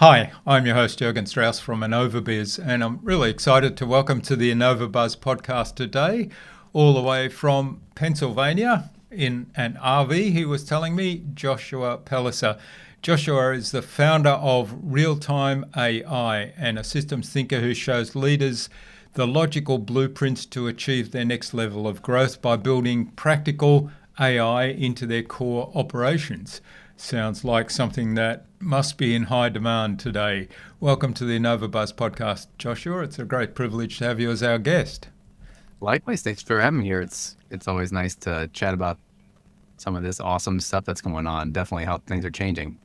Hi, I'm your host Jürgen Strauss from Innova.Buzz, and I'm really excited to welcome to the Innova.Buzz podcast today, all the way from Pennsylvania in an RV, he was telling me, Joshua Pellicer. Joshua is the founder of RealTime AI and a systems thinker who shows leaders the logical blueprints to achieve their next level of growth by building practical AI into their core operations. Sounds like something that must be in high demand today. Welcome to the Innova.Buzz podcast, Joshua. It's a great privilege to have you as our guest. Likewise, thanks for having me here. It's always nice to chat about some of this awesome stuff that's going on. Definitely how things are changing.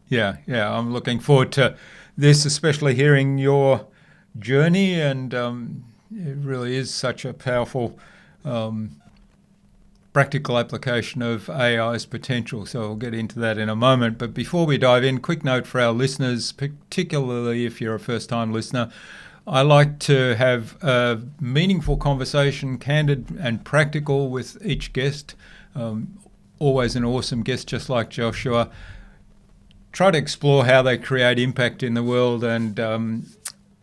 Yeah, I'm looking forward to this, especially hearing your journey, and it really is such a powerful practical application of AI's potential. So we'll get into that in a moment. But before we dive in, quick note for our listeners, particularly if you're a first-time listener, I like to have a meaningful conversation, candid and practical with each guest. Always an awesome guest, just like Joshua. Try to explore how they create impact in the world and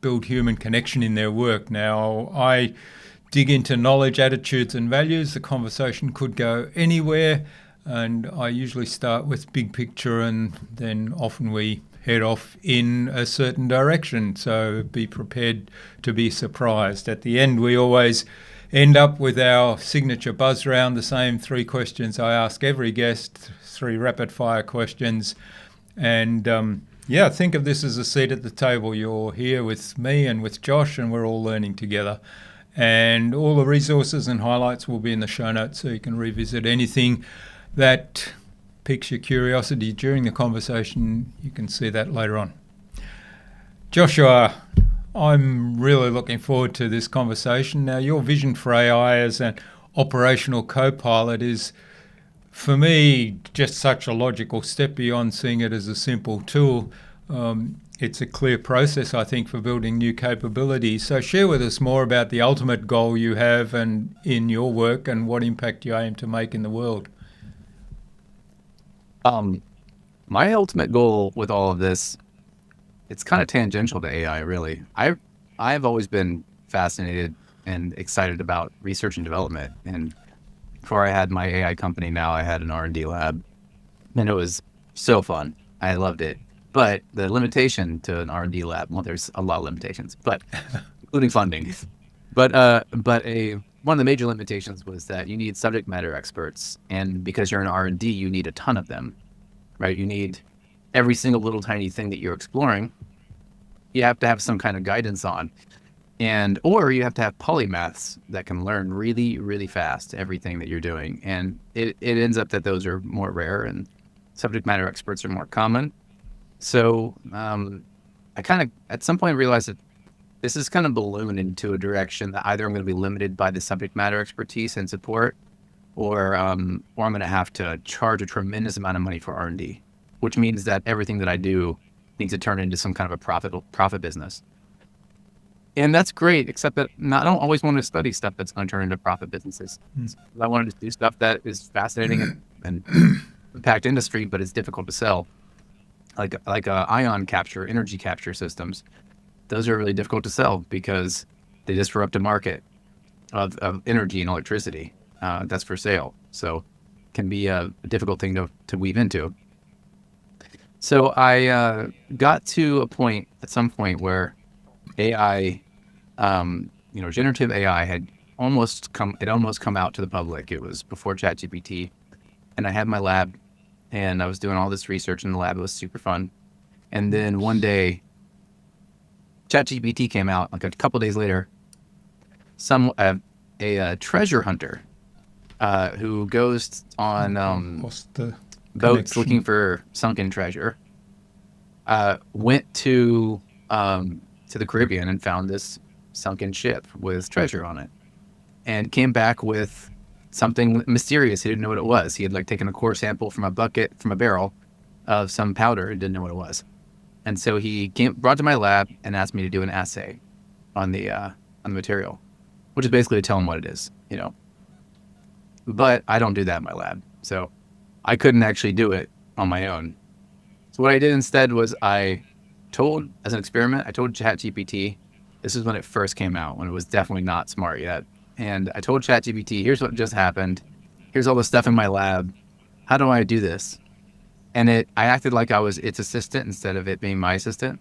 build human connection in their work. Now, I dig into knowledge, attitudes and values. The conversation could go anywhere, and I usually start with big picture, and then often we head off in a certain direction. So be prepared to be surprised. At the end, we always end up with our signature buzz round, the same 3 questions I ask every guest, 3 rapid fire questions. And think of this as a seat at the table. You're here with me and with Josh, and we're all learning together. And all the resources and highlights will be in the show notes, so you can revisit anything that piques your curiosity during the conversation. You can see that later on. Joshua, I'm really looking forward to this conversation. Now, your vision for AI as an operational co-pilot is, for me, just such a logical step beyond seeing it as a simple tool. It's a clear process, I think, for building new capabilities. So share with us more about the ultimate goal you have and in your work, and what impact you aim to make in the world. My ultimate goal with all of this, it's kind of tangential to AI, really. I've always been fascinated and excited about research and development. And before I had my AI company, now I had an R&D lab, and it was so fun. I loved it. But the limitation to an R&D lab, well, there's a lot of limitations, but including funding. But one of the major limitations was that you need subject matter experts, and because you're an R&D, you need a ton of them, right? You need every single little tiny thing that you're exploring. You have to have some kind of guidance on, or you have to have polymaths that can learn really, really fast everything that you're doing. And it ends up that those are more rare, and subject matter experts are more common. So I kind of, at some point, realized that this is kind of ballooned into a direction that either I'm going to be limited by the subject matter expertise and support, or I'm going to have to charge a tremendous amount of money for R&D, which means that everything that I do needs to turn into some kind of a profit business. And that's great, except that I don't always want to study stuff that's going to turn into profit businesses. I wanted to do stuff that is fascinating and impact industry, but it's difficult to sell. Like ion capture, energy capture systems. Those are really difficult to sell because they disrupt a market of energy and electricity that's for sale. So it can be a difficult thing to weave into. So I got to a point at some point where AI, generative AI had almost come out to the public. It was before ChatGPT, and I had my lab, and I was doing all this research in the lab. It was super fun. And then one day, ChatGPT came out. Like a couple days later, a treasure hunter who goes on boats looking for sunken treasure went to the Caribbean and found this sunken ship with treasure on it, and came back with something mysterious. He didn't know what it was. He had taken a core sample from a barrel of some powder and didn't know what it was. And so he brought to my lab and asked me to do an assay on the material, which is basically to tell him what it is, But I don't do that in my lab, so I couldn't actually do it on my own. So what I did instead was I as an experiment, I told ChatGPT, this is when it first came out, when it was definitely not smart yet. And I told ChatGPT, here's what just happened. Here's all the stuff in my lab. How do I do this? And I acted like I was its assistant instead of it being my assistant.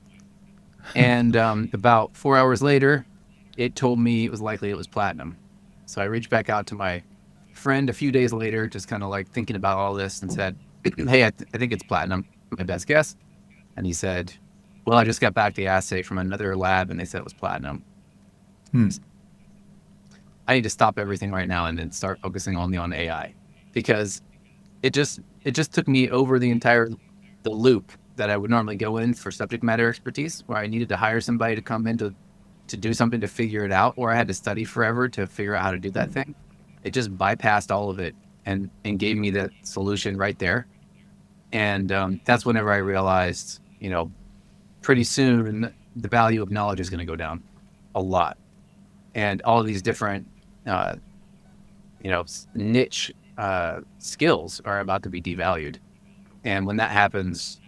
And about 4 hours later, it told me it was likely it was platinum. So I reached back out to my friend a few days later, just kind of like thinking about all this, and said, hey, I think it's platinum, my best guess. And he said, well, I just got back the assay from another lab and they said it was platinum. I need to stop everything right now and then start focusing only on AI, because it just took me over the loop that I would normally go in for subject matter expertise, where I needed to hire somebody to come in to do something to figure it out, or I had to study forever to figure out how to do that thing. It just bypassed all of it and gave me the solution right there. And that's whenever I realized, pretty soon the value of knowledge is going to go down a lot. And all of these different, niche skills are about to be devalued. And when that happens,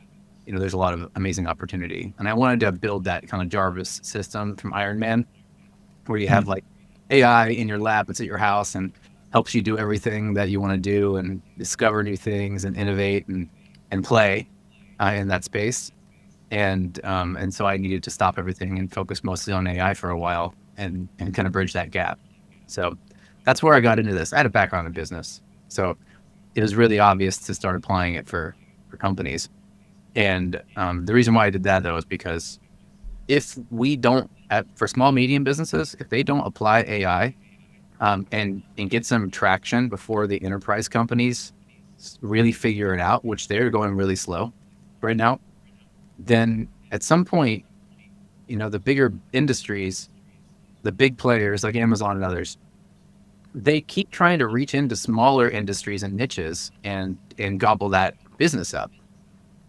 there's a lot of amazing opportunity. And I wanted to build that kind of Jarvis system from Iron Man, where you have like AI in your lab that's at your house and helps you do everything that you want to do and discover new things and innovate and play in that space. And so I needed to stop everything and focus mostly on AI for a while and kind of bridge that gap. So that's where I got into this. I had a background in business, so it was really obvious to start applying it for companies. And the reason why I did that, though, is because if we don't, for small, medium businesses, if they don't apply AI and get some traction before the enterprise companies really figure it out, which they're going really slow right now, then at some point, the bigger industries, the big players like Amazon and others, they keep trying to reach into smaller industries and niches and gobble that business up.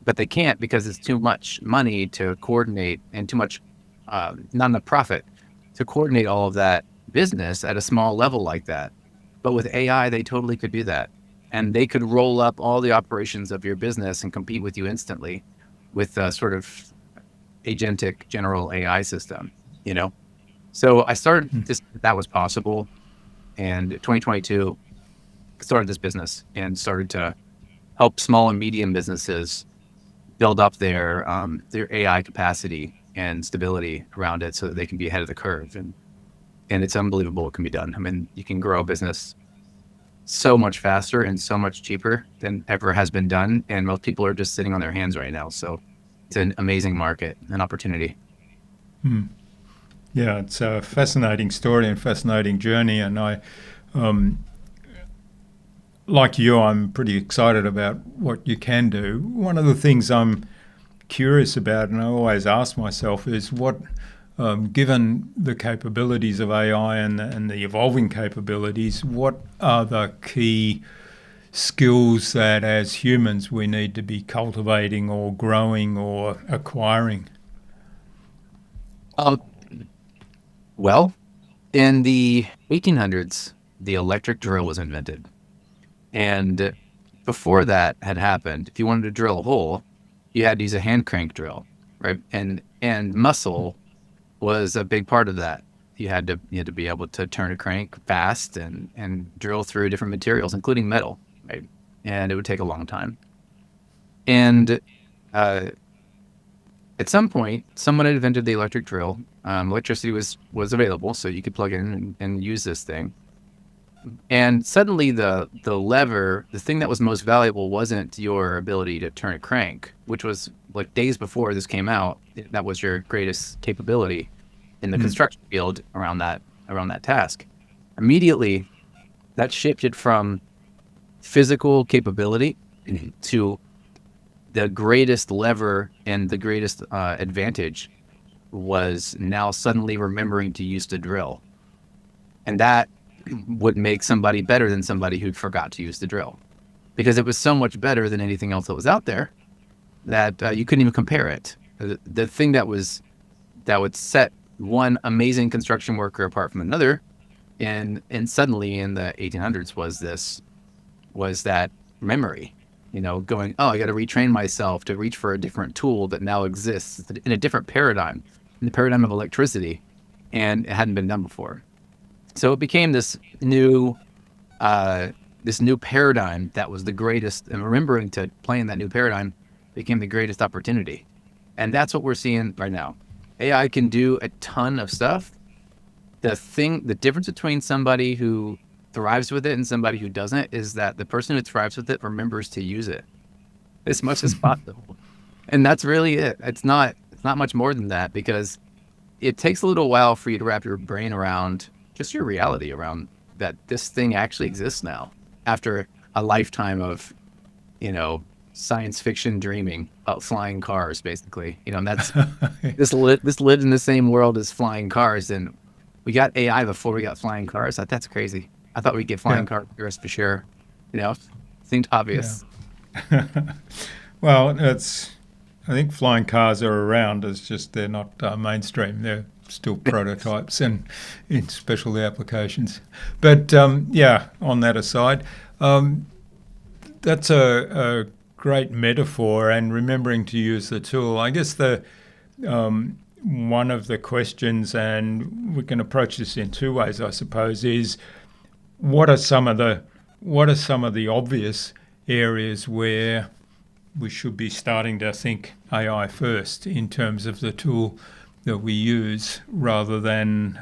But they can't, because it's too much money to coordinate and too much, not enough profit to coordinate all of that business at a small level like that. But with AI, they totally could do that. And they could roll up all the operations of your business and compete with you instantly with a sort of agentic general AI system, So I started this, that was possible. And 2022, started this business and started to help small and medium businesses build up their AI capacity and stability around it so that they can be ahead of the curve. And it's unbelievable what can be done. I mean, you can grow a business so much faster and so much cheaper than ever has been done. And most people are just sitting on their hands right now. So it's an amazing market, an opportunity. Yeah, it's a fascinating story and fascinating journey. And I, like you, I'm pretty excited about what you can do. One of the things I'm curious about, and I always ask myself, is what, given the capabilities of AI and the evolving capabilities, what are the key skills that as humans we need to be cultivating or growing or acquiring? Well, in the 1800s, the electric drill was invented. And before that had happened, if you wanted to drill a hole, you had to use a hand crank drill, right? And muscle was a big part of that. You had to be able to turn a crank fast and drill through different materials, including metal, right? And it would take a long time. And at some point, someone had invented the electric drill. Electricity was available, so you could plug in and use this thing. And suddenly the lever, the thing that was most valuable wasn't your ability to turn a crank, which was like days before this came out, that was your greatest capability in the construction field around that task. Immediately, that shifted from physical capability to the greatest lever and the greatest advantage was now suddenly remembering to use the drill. And that would make somebody better than somebody who forgot to use the drill, because it was so much better than anything else that was out there that you couldn't even compare it. The thing that would set one amazing construction worker apart from another, and suddenly in the 1800s was that memory, going, oh, I got to retrain myself to reach for a different tool that now exists in a different paradigm, in the paradigm of electricity, and it hadn't been done before. So it became this new paradigm that was the greatest, and remembering to play in that new paradigm became the greatest opportunity. And that's what we're seeing right now. AI can do a ton of stuff. The difference between somebody who thrives with it and somebody who doesn't is that the person who thrives with it remembers to use it as much as possible. And that's really it. It's not much more than that, because it takes a little while for you to wrap your brain around just your reality around that this thing actually exists now after a lifetime of, science fiction dreaming about flying cars, basically. And that's this lived in the same world as flying cars, and we got AI before we got flying cars. That's crazy. I thought we'd get flying cars for sure. Seemed obvious. Yeah. Well, I think flying cars are around. It's just they're not mainstream. They're still prototypes and in special applications. But on that aside, that's a great metaphor, and remembering to use the tool. I guess the one of the questions, and we can approach this in two ways, I suppose, is what are some of the obvious areas where we should be starting to think AI first in terms of the tool that we use, rather than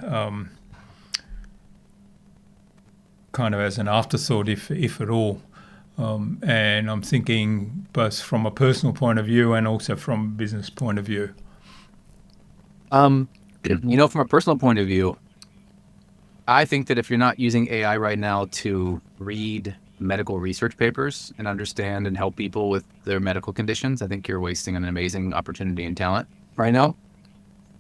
kind of as an afterthought, if at all. And I'm thinking both from a personal point of view and also from a business point of view. From a personal point of view, I think that if you're not using AI right now to read medical research papers and understand and help people with their medical conditions, I think you're wasting an amazing opportunity and talent right now.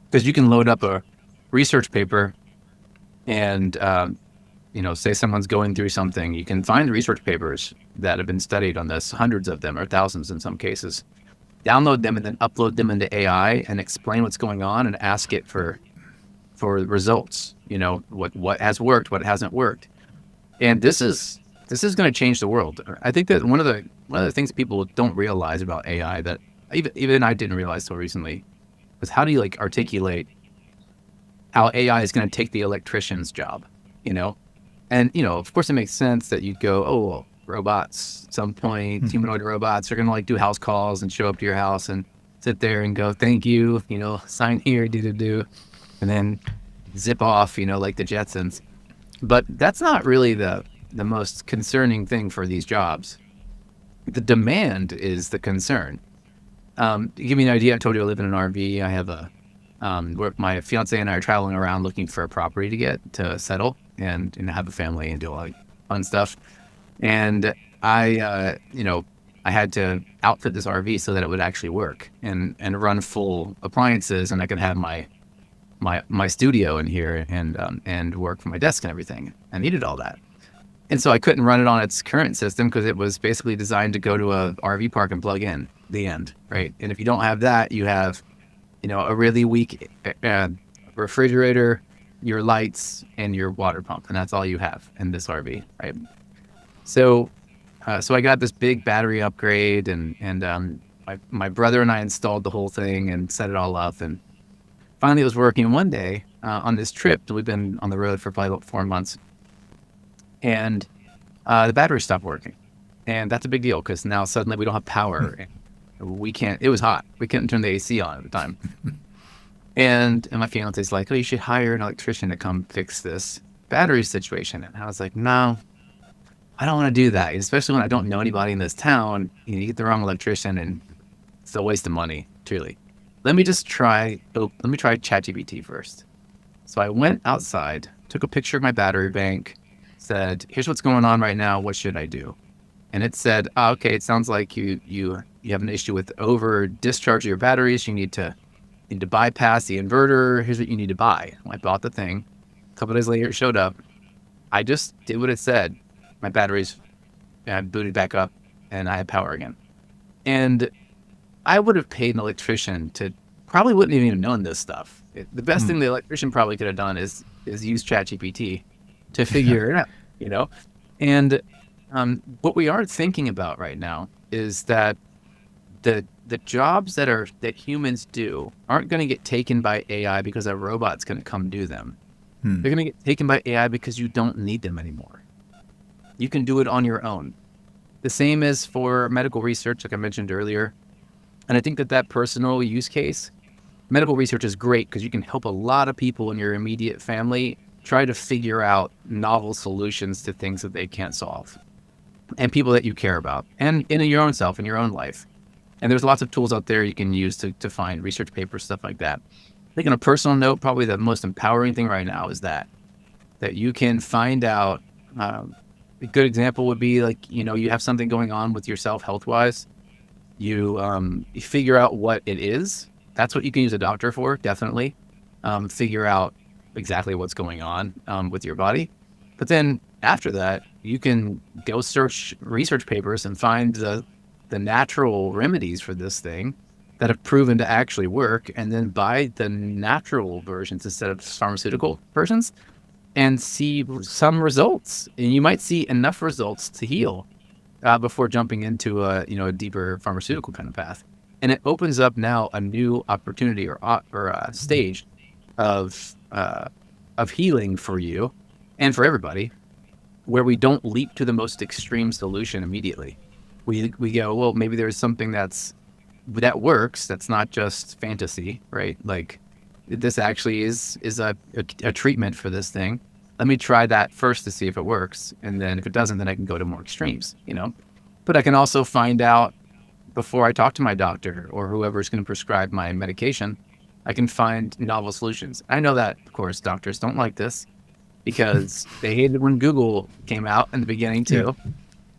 Because you can load up a research paper and, say someone's going through something. You can find research papers that have been studied on this, hundreds of them or thousands in some cases. Download them and then upload them into AI and explain what's going on and ask it for results. What has worked, what hasn't worked. And this is going to change the world. I think that one of the things people don't realize about AI that even I didn't realize so recently was how do you articulate how AI is going to take the electrician's job, And, of course it makes sense that you'd go, oh, well, robots, at some point, humanoid robots are going to do house calls and show up to your house and sit there and go, thank you, sign here, do, and then zip off, like the Jetsons. But that's not really the most concerning thing for these jobs. The demand is the concern. To give you an idea, I told you I live in an RV. I have where my fiance and I are traveling around looking for a property to get to settle and have a family and do all that fun stuff. And I had to outfit this RV so that it would actually work and run full appliances, and I could have my studio in here and work from my desk and everything. I needed all that. And so I couldn't run it on its current system because it was basically designed to go to a RV park and plug in, the end, right? And if you don't have that, you have, a really weak refrigerator, your lights, and your water pump, and that's all you have in this RV, right? So I got this big battery upgrade, and my brother and I installed the whole thing and set it all up, and finally it was working. One day on this trip, we've been on the road for probably about 4 months, and the battery stopped working, and that's a big deal because now suddenly we don't have power. We can't. It was hot. We couldn't turn the AC on at the time. And my fiance's like, oh, you should hire an electrician to come fix this battery situation. And I was like, no, I don't want to do that, especially when I don't know anybody in this town. You get the wrong electrician, and it's a waste of money. Truly, let me try ChatGPT first. So I went outside, took a picture of my battery bank, said, here's what's going on right now. What should I do? And it said, oh, okay, it sounds like you have an issue with over discharge of your batteries. You need to bypass the inverter. Here's what you need to buy. I bought the thing. A couple of days later, it showed up. I just did what it said. My batteries booted back up, and I had power again. And I would have paid an electrician to probably wouldn't have even known this stuff. The best thing the electrician probably could have done is use ChatGPT to figure it out, And what we aren't thinking about right now is that the jobs that humans do aren't going to get taken by AI because a robot's going to come do them. They're going to get taken by AI because you don't need them anymore. You can do it on your own. The same as for medical research, like I mentioned earlier. And I think that personal use case, medical research is great because you can help a lot of people in your immediate family try to figure out novel solutions to things that they can't solve, and people that you care about, and in your own self, in your own life. And there's lots of tools out there you can use to find research papers, stuff like that. I think on a personal note, probably the most empowering thing right now is that you can find out. A good example would be like, you have something going on with yourself health-wise. You figure out what it is. That's what you can use a doctor for, definitely. Figure out exactly what's going on with your body. But then after that, you can go search research papers and find the natural remedies for this thing that have proven to actually work, and then buy the natural versions instead of pharmaceutical versions and see some results. And you might see enough results to heal before jumping into a deeper pharmaceutical kind of path. And it opens up now a new opportunity or a stage of healing for you and for everybody, where we don't leap to the most extreme solution immediately. We go, well, maybe there's something that works. That's not just fantasy, right? Like, this actually is a treatment for this thing. Let me try that first to see if it works. And then if it doesn't, then I can go to more extremes, But I can also find out before I talk to my doctor or whoever's going to prescribe my medication. I can find novel solutions. I know that, of course, doctors don't like this because they hated when Google came out in the beginning too. Yeah.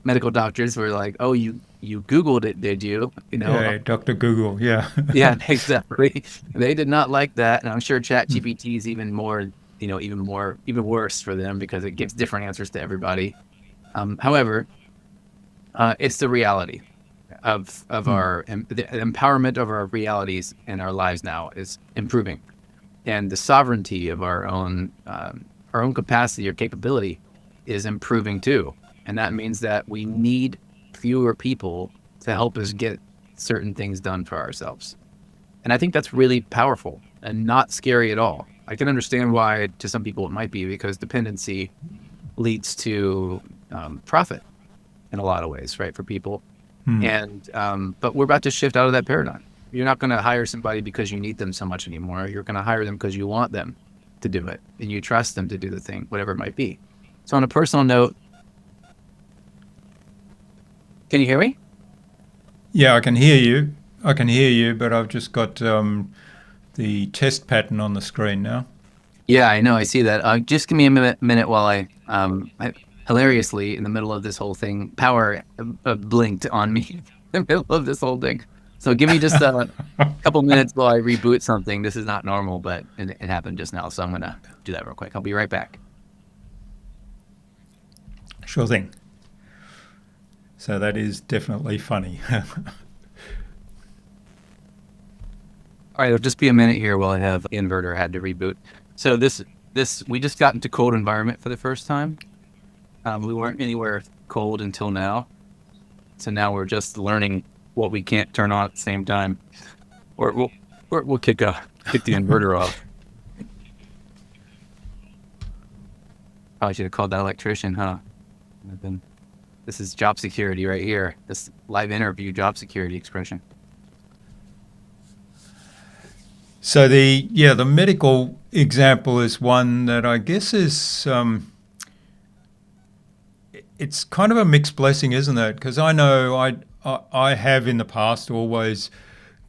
Medical doctors were like, "Oh, you Googled it, did you?" Yeah, Dr. Google. Yeah. Yeah, exactly. They did not like that, and I'm sure ChatGPT is even worse for them because it gives different answers to everybody. However, it's the reality of the empowerment of our realities and our lives now is improving, and the sovereignty of our own capacity or capability is improving too. And that means that we need fewer people to help us get certain things done for ourselves. And I think that's really powerful and not scary at all. I can understand why to some people it might be, because dependency leads to profit in a lot of ways, right, for people. And but we're about to shift out of that paradigm. You're not going to hire somebody because you need them so much anymore. You're going to hire them because you want them to do it and you trust them to do the thing, whatever it might be. So on a personal note, can you hear me? Yeah, I can hear you, but I've just got the test pattern on the screen now. Yeah, I know. I see that. Just give me a minute while I hilariously, in the middle of this whole thing, power blinked on me in the middle of this whole thing. So give me just a couple minutes while I reboot something. This is not normal, but it happened just now. So I'm going to do that real quick. I'll be right back. Sure thing. So that is definitely funny. All right, it'll just be a minute here while I have the inverter had to reboot. So this we just got into cold environment for the first time. We weren't anywhere cold until now. So now we're just learning what we can't turn on at the same time. Or we'll kick the inverter off. Probably should have called that electrician, huh? This is job security right here. This live interview job security expression. So the medical example is one that I guess is it's kind of a mixed blessing, isn't it? Because I know I have in the past always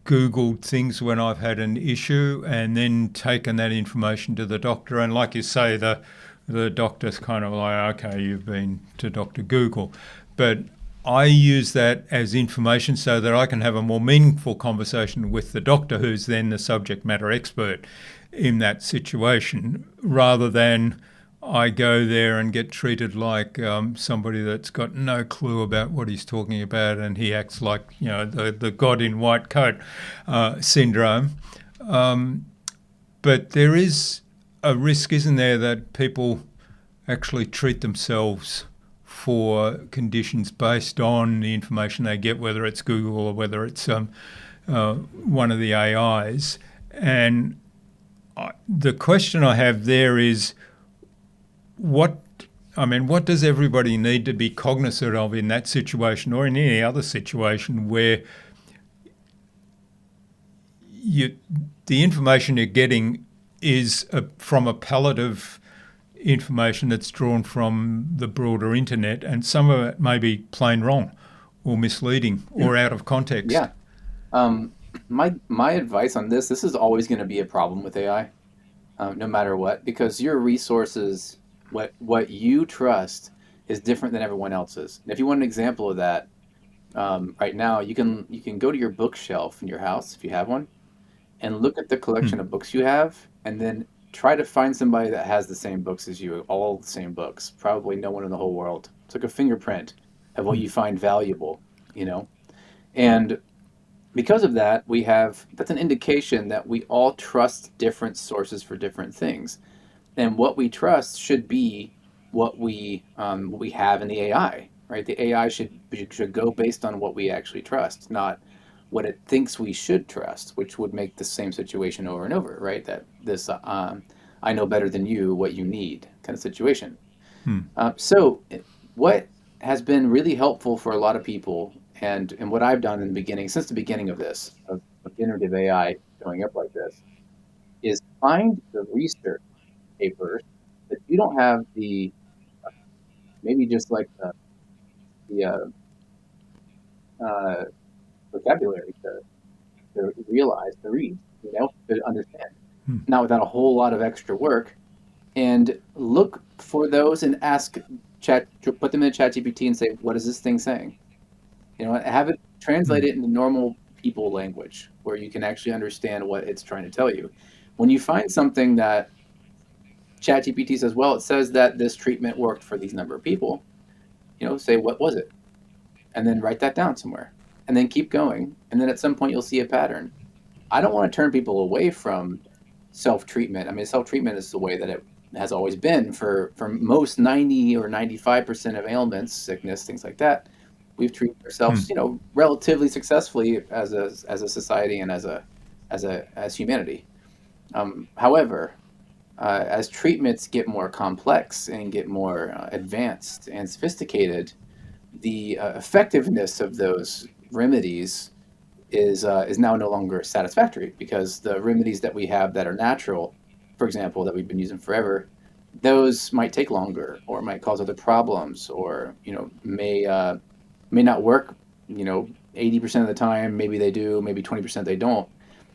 Googled things when I've had an issue and then taken that information to the doctor. And like you say, the doctor's kind of like, okay, you've been to Dr. Google. But I use that as information so that I can have a more meaningful conversation with the doctor, who's then the subject matter expert in that situation, rather than I go there and get treated like somebody that's got no clue about what he's talking about, and he acts like, the God in white coat syndrome. But there is a risk, isn't there, that people actually treat themselves for conditions based on the information they get, whether it's Google or whether it's one of the AIs. And the question I have there is, what does everybody need to be cognizant of in that situation or in any other situation where the information you're getting is from a palette of information that's drawn from the broader internet, and some of it may be plain wrong or misleading or out of context? Yeah. My advice on this is always going to be a problem with AI, no matter what, because your resources, what you trust, is different than everyone else's. And if you want an example of that, right now you can go to your bookshelf in your house if you have one, and look at the collection of books you have, and then try to find somebody that has the same books as you, all the same books. Probably no one in the whole world. It's like a fingerprint of what you find valuable, And because of that, that's an indication that we all trust different sources for different things. And what we trust should be what we have in the AI, right? The AI should go based on what we actually trust, not what it thinks we should trust, which would make the same situation over and over, right? That this I know better than you what you need kind of situation. So what has been really helpful for a lot of people, and what I've done in the beginning, since the beginning of this, of generative AI showing up like this, is find the research papers that you don't have maybe just like the vocabulary to realize, to read, to understand, not without a whole lot of extra work, and look for those and put them in ChatGPT and say, what is this thing saying? Have it translate it into normal people language where you can actually understand what it's trying to tell you. When you find something that ChatGPT says, well, it says that this treatment worked for these number of people, say, what was it? And then write that down somewhere, and then keep going. And then at some point you'll see a pattern. I don't want to turn people away from self-treatment. I mean, self-treatment is the way that it has always been for most 90 or 95% of ailments, sickness, things like that. We've treated ourselves, relatively successfully as a society and as humanity. However, as treatments get more complex and get more advanced and sophisticated, the effectiveness of those remedies is now no longer satisfactory, because the remedies that we have that are natural, for example, that we've been using forever, those might take longer or might cause other problems, or may not work 80% of the time. Maybe they do, maybe 20% they don't.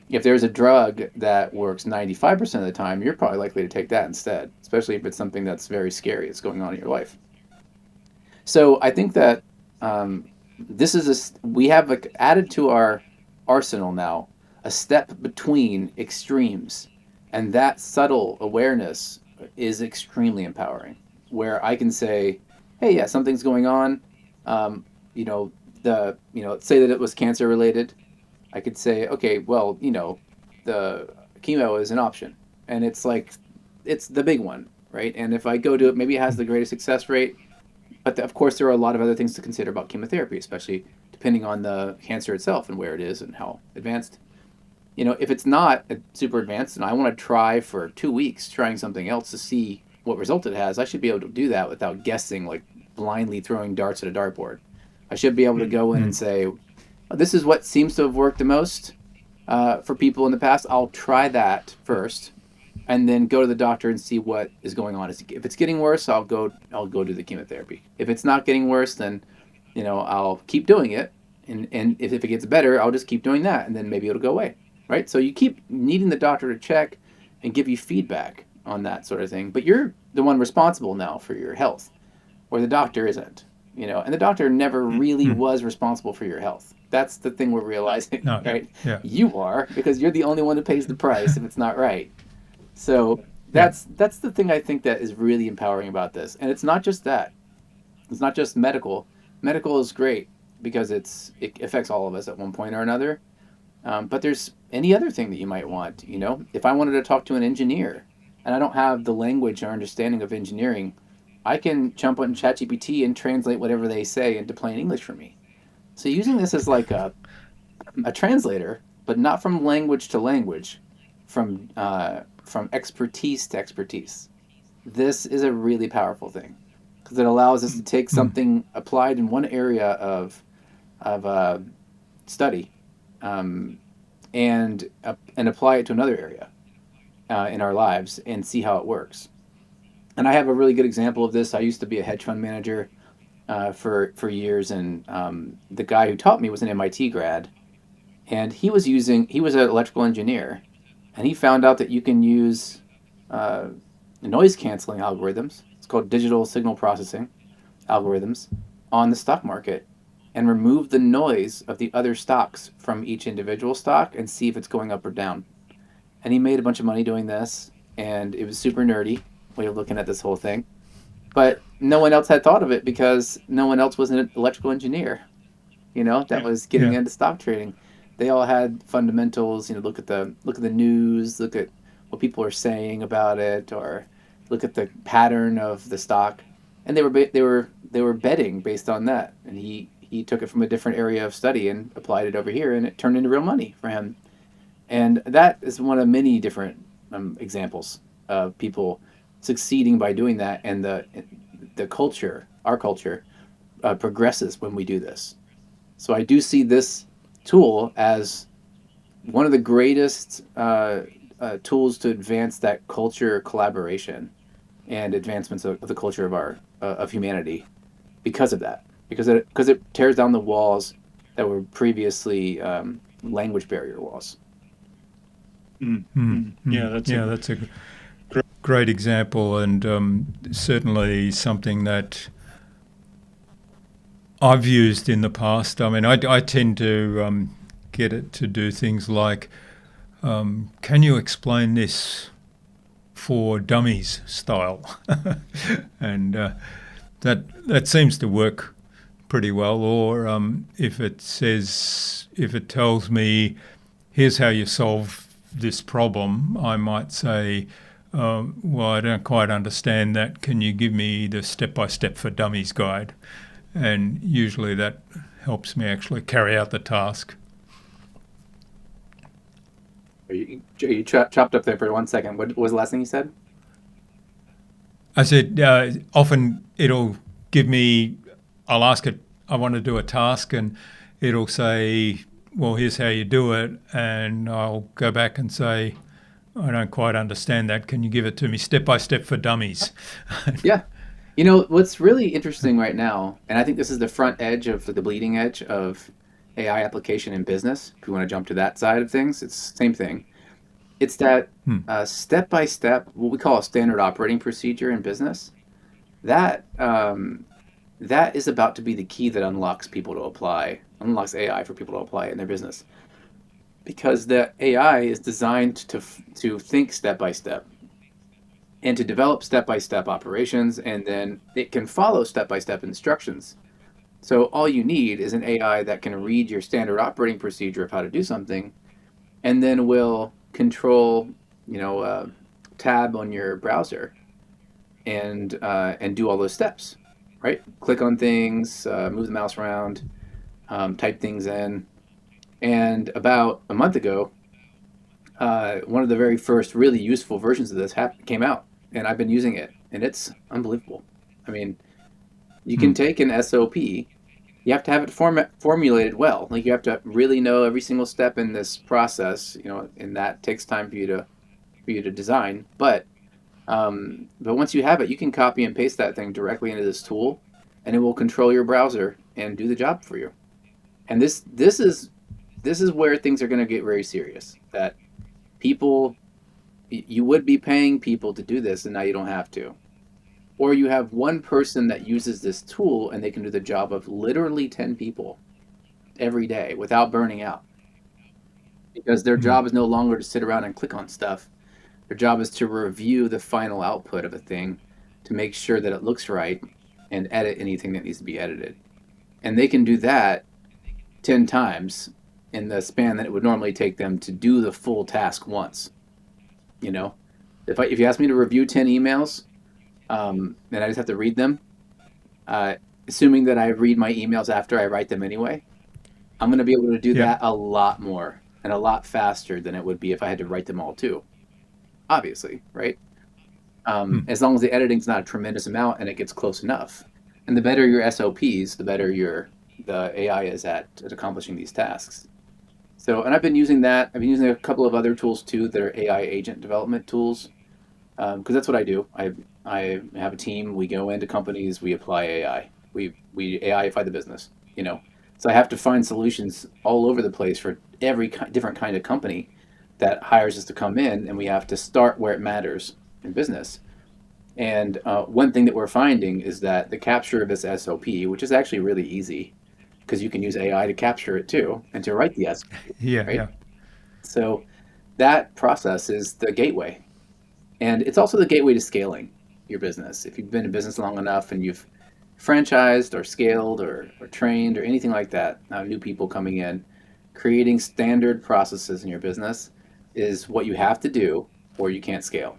If there's a drug that works 95% of the time, you're probably likely to take that instead, especially if it's something that's very scary that's going on in your life. So I think that we have added to our arsenal now a step between extremes, and that subtle awareness is extremely empowering, where I can say, hey, yeah, something's going on. Say that it was cancer related. I could say, okay, well, the chemo is an option, and it's the big one, right? And if I go to it, maybe it has the greatest success rate, but of course there are a lot of other things to consider about chemotherapy, especially depending on the cancer itself and where it is and how advanced. If it's not super advanced and I want to try for 2 weeks trying something else to see what result it has, I should be able to do that without guessing, like blindly throwing darts at a dartboard. I should be able to go in and say, this is what seems to have worked the most for people in the past. I'll try that first, and then go to the doctor and see what is going on. If it's getting worse, I'll go do the chemotherapy. If it's not getting worse, then I'll keep doing it, and if it gets better, I'll just keep doing that, and then maybe it'll go away, right? So you keep needing the doctor to check and give you feedback on that sort of thing, but you're the one responsible now for your health, or the doctor isn't. And the doctor never really was responsible for your health. That's the thing we're realizing, right? Yeah. You are, because you're the only one that pays the price if it's not right. So that's the thing I think that is really empowering about this. And it's not just that. It's not just medical. Medical is great because it affects all of us at one point or another. But there's any other thing that you might want. If I wanted to talk to an engineer and I don't have the language or understanding of engineering, I can jump on ChatGPT and translate whatever they say into plain English for me. So using this as like a translator, but not from language to language, from expertise to expertise. This is a really powerful thing because it allows us to take Mm. something applied in one area of study, um, and apply it to another area in our lives and see how it works. And I have a really good example of this. I used to be a hedge fund manager for years, and the guy who taught me was an MIT grad, and he was an electrical engineer, and he found out that you can use uh, noise canceling algorithms. It's called digital signal processing algorithms on the stock market and remove the noise of the other stocks from each individual stock and see if it's going up or down. And he made a bunch of money doing this, and it was super nerdy way of looking at this whole thing. But no one else had thought of it because no one else was an electrical engineer, that was getting Yeah. into stock trading. They all had fundamentals, look at the news, look at what people are saying about it, or look at the pattern of the stock, and they were betting based on that. And he took it from a different area of study and applied it over here, and it turned into real money for him. And that is one of many different examples of people succeeding by doing that, and the culture, our culture, progresses when we do this. So I do see this tool as one of the greatest tools to advance that culture collaboration and advancements of the culture of humanity because of that. Because it tears down the walls that were previously language barrier walls. Yeah, that's a great example, and certainly something that I've used in the past. I mean, I tend to get it to do things like, can you explain this for dummies style? And that seems to work pretty well. Or if it tells me, here's how you solve this problem, I might say, well, I don't quite understand that. Can you give me the step-by-step for dummies guide? And usually that helps me actually carry out the task. You chopped up there for 1 second. What was the last thing you said? I said, often it'll give me, I'll ask it, I want to do a task, and it'll say, well, here's how you do it. And I'll go back and say, I don't quite understand that. Can you give it to me step by step for dummies? Yeah. What's really interesting right now, and I think this is the front edge of the bleeding edge of AI application in business. If you want to jump to that side of things, it's the same thing. It's that Hmm. step by step, what we call a standard operating procedure in business. That that is about to be the key that unlocks AI for people to apply it in their business, because the AI is designed to think step by step and to develop step by step operations, and then it can follow step by step instructions. So all you need is an AI that can read your standard operating procedure of how to do something, and then will control, tab on your browser and do all those steps, right? Click on things, move the mouse around, type things in. And about a month ago, one of the very first really useful versions of this came out, and I've been using it, and it's unbelievable. I mean, you Hmm. can take an SOP. You have to have it formulated well. Like, you have to really know every single step in this process, and that takes time for you to design. But once you have it, you can copy and paste that thing directly into this tool, and it will control your browser and do the job for you. And this is where things are going to get very serious. That people, you would be paying people to do this, and now you don't have to. Or you have one person that uses this tool, and they can do the job of literally 10 people every day without burning out, because their Hmm. job is no longer to sit around and click on stuff. Their job is to review the final output of a thing to make sure that it looks right and edit anything that needs to be edited. And they can do that 10 times in the span that it would normally take them to do the full task once. You know, if you ask me to review 10 emails, and I just have to read them. Uh, Assuming that I read my emails after I write them anyway, I'm going to be able to do Yeah. that a lot more and a lot faster than it would be if I had to write them all too. Obviously, right? Mm. As long as the editing's not a tremendous amount and it gets close enough. And the better your SOPs, the better the AI is at accomplishing these tasks. So, and I've been using that. I've been using a couple of other tools too that are AI agent development tools, because that's what I do. I have a team. We go into companies. We apply AI. We AIify the business. You know, so I have to find solutions all over the place for every different kind of company that hires us to come in, and we have to start where it matters in business. And one thing that we're finding is that the capture of this SOP, which is actually really easy, because you can use AI to capture it too and to write the SOP, Yeah. right? Yeah. So that process is the gateway. And it's also the gateway to scaling your business. If you've been in business long enough and you've franchised or scaled or trained or anything like that, new people coming in, creating standard processes in your business is what you have to do or you can't scale.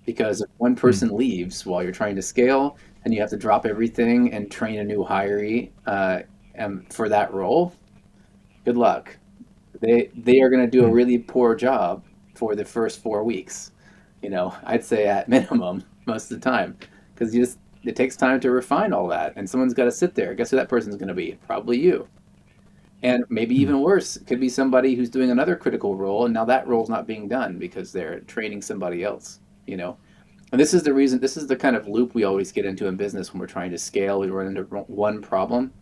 Because if one Mm. person leaves while you're trying to scale and you have to drop everything and train a new hiree for that role, good luck. They are going to do a Mm. really poor job for the first 4 weeks. I'd say at minimum most of the time, because it takes time to refine all that, and someone's got to sit there. Guess who that person's going to be? Probably you. And maybe Mm. even worse, it could be somebody who's doing another critical role, and now that role's not being done because they're training somebody else. You know, and this is the reason. This is the kind of loop we always get into in business when we're trying to scale. We run into one problem,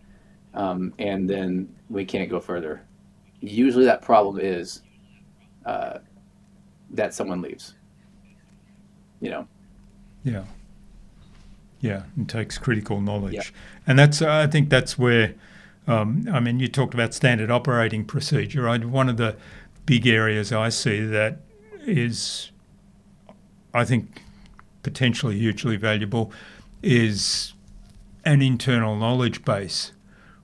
and then we can't go further. Usually, that problem is uh, that someone leaves. You know. Yeah. Yeah. It takes critical Yeah. knowledge, and I think that's where. I mean, you talked about standard operating procedure. Right? One of the big areas I see that is, I think, potentially hugely valuable is an internal knowledge base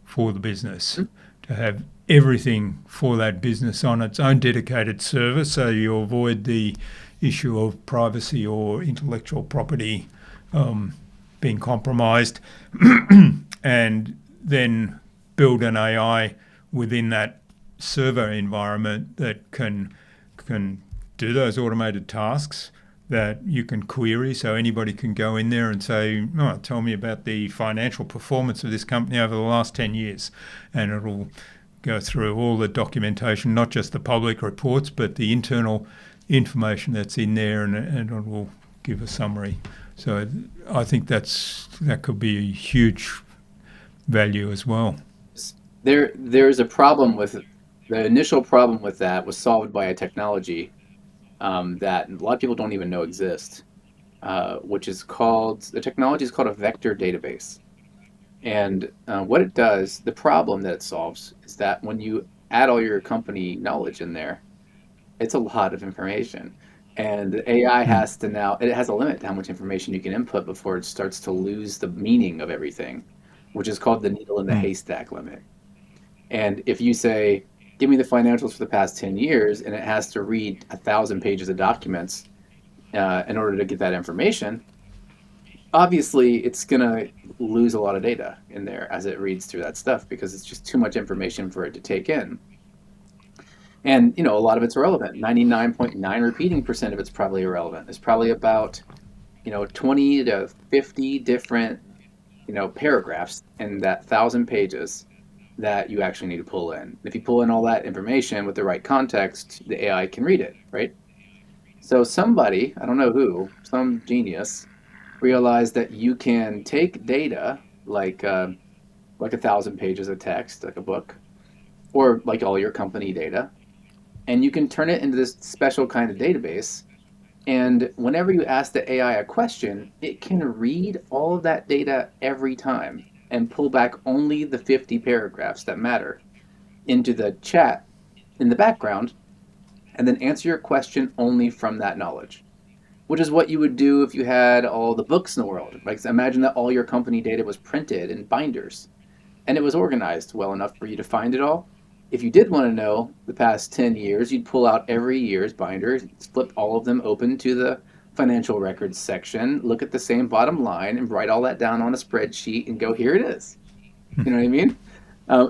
for the business, to have everything for that business on its own dedicated server, so you avoid the issue of privacy or intellectual property being compromised, and then build an AI within that server environment that can do those automated tasks that you can query. So anybody can go in there and say, oh, tell me about the financial performance of this company over the last 10 years. And it'll go through all the documentation, not just the public reports, but the internal information that's in there, and it will give a summary. So I think that could be a huge value as well. There's a problem with the initial problem with that was solved by a technology that a lot of people don't even know exists, which is called the technology is called a vector database. And what it does, the problem that it solves, is that when you add all your company knowledge in there, it's a lot of information. And the AI Mm. has to now, it has a limit to how much information you can input before it starts to lose the meaning of everything, which is called the needle in the Mm. haystack limit. And if you say, give me the financials for the past 10 years, and it has to read 1,000 pages of documents in order to get that information, obviously it's going to lose a lot of data in there as it reads through that stuff because it's just too much information for it to take in. And, a lot of it's irrelevant. 99.9 repeating percent of it's probably irrelevant. There's probably about, 20 to 50 different, paragraphs in that 1,000 pages that you actually need to pull in. If you pull in all that information with the right context, the AI can read it, right? So somebody, I don't know who, some genius, realized that you can take data like 1,000 pages of text, like a book, or like all your company data, and you can turn it into this special kind of database. And whenever you ask the AI a question, it can read all of that data every time and pull back only the 50 paragraphs that matter into the chat in the background and then answer your question only from that knowledge, which is what you would do if you had all the books in the world. Like imagine that all your company data was printed in binders and it was organized well enough for you to find it all. If you did want to know the past 10 years, you'd pull out every year's binder, flip all of them open to the financial records section, look at the same bottom line, and write all that down on a spreadsheet and go, here it is. You know what I mean?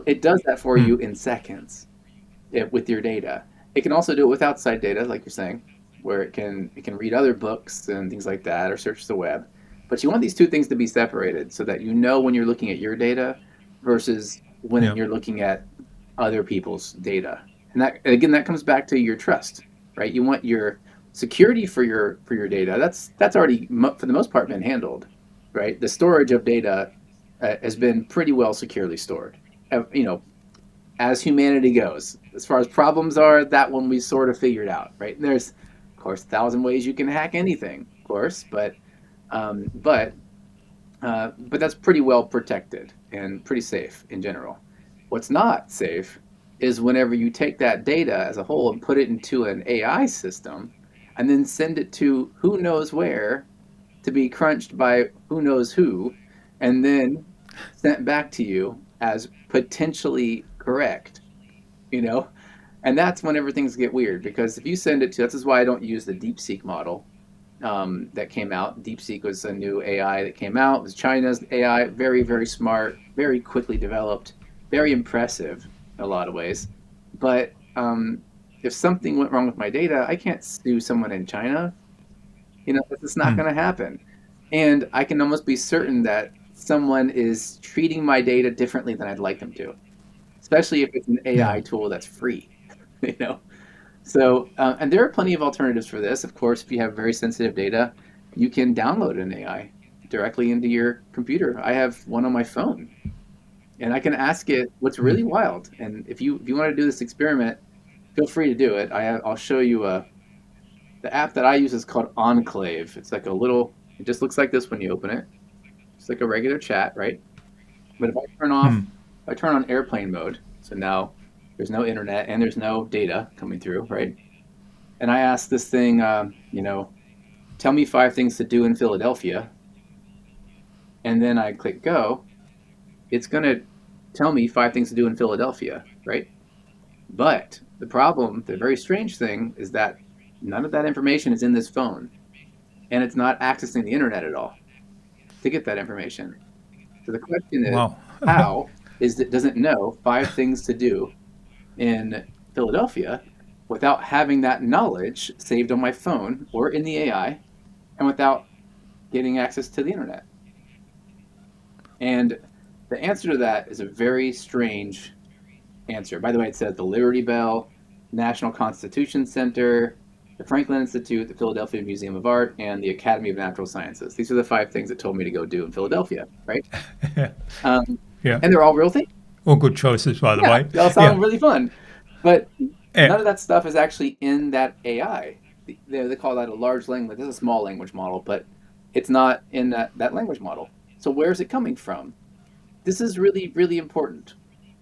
It does that for you in seconds with your data. It can also do it with outside data, like you're saying, where it can read other books and things like that, or search the web. But you want these two things to be separated so that you know when you're looking at your data versus when Yeah. you're looking at other people's data. And that, again, that comes back to your trust, right? You want your security for your data. That's already for the most part been handled, right? The storage of data has been pretty well securely stored. You know, as humanity goes, as far as problems are, that one we sort of figured out, right? And there's, of course, 1,000 ways you can hack anything, of course, um, but but that's pretty well protected and pretty safe in general. What's not safe is whenever you take that data as a whole and put it into an AI system and then send it to who knows where to be crunched by who knows who and then sent back to you as potentially correct, you know? And that's whenever things get weird because if you send it to, this is why I don't use the DeepSeek model that came out. DeepSeek was a new AI that came out. It was China's AI, very, very smart, very quickly developed, very impressive in a lot of ways. But if something went wrong with my data, I can't sue someone in China. You know, it's not going to happen. And I can almost be certain that someone is treating my data differently than I'd like them to, especially if it's an Yeah. AI tool that's free, you know? So, and there are plenty of alternatives for this. Of course, if you have very sensitive data, you can download an AI directly into your computer. I have one on my phone, and I can ask it what's really wild. And if you want to do this experiment, feel free to do it. I'll show you the app that I use is called Enclave. It's like a little. It just looks like this when you open it. It's like a regular chat, right? But if I turn on airplane mode, so now there's no internet and there's no data coming through, right? And I asked this thing, you know, tell me 5 things to do in Philadelphia. And then I click go. It's going to tell me 5 things to do in Philadelphia, right? But the problem, the very strange thing, is that none of that information is in this phone. And it's not accessing the internet at all to get that information. So the question is, Wow. how does it know 5 things to do in Philadelphia without having that knowledge saved on my phone or in the AI and without getting access to the internet? And the answer to that is a very strange answer. By the way, it says the Liberty Bell, National Constitution Center, the Franklin Institute, the Philadelphia Museum of Art, and the Academy of Natural Sciences. These are the 5 things it told me to go do in Philadelphia, right? Um, Yeah. and they're all real things. All good choices, by the Yeah, way. they all Yeah. sound really fun. But Yeah. none of that stuff is actually in that AI. They call that a large language. This is a small language model, but it's not in that language model. So where's it coming from? This is really, really important,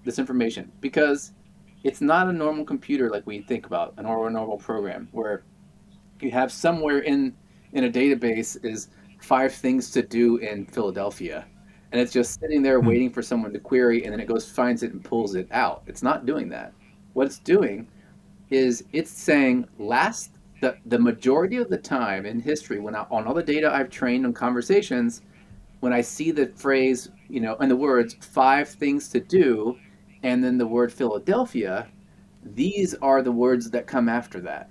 this information, because it's not a normal computer like we think about, a normal program, where you have somewhere in a database is 5 things to do in Philadelphia. And it's just sitting there waiting for someone to query, and then it goes, finds it, and pulls it out. It's not doing that. What it's doing is it's saying the majority of the time in history, on all the data I've trained on conversations, when I see the phrase, you know, and the words 5 things to do, and then the word Philadelphia, these are the words that come after that.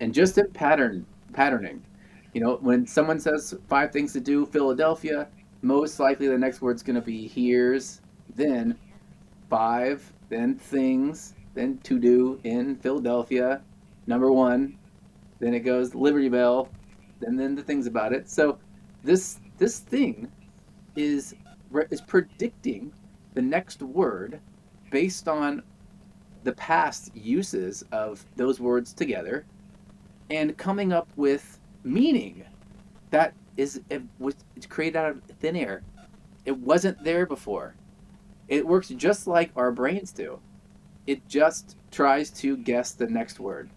And just in patterning, you know, when someone says 5 things to do, Philadelphia, most likely the next word's going to be here's, then five, then things, then to do in Philadelphia, number one, then it goes Liberty Bell, then the things about it. So this thing is predicting the next word based on the past uses of those words together and coming up with meaning that was created out of thin air. It wasn't there before. It works just like our brains do. It just tries to guess the next word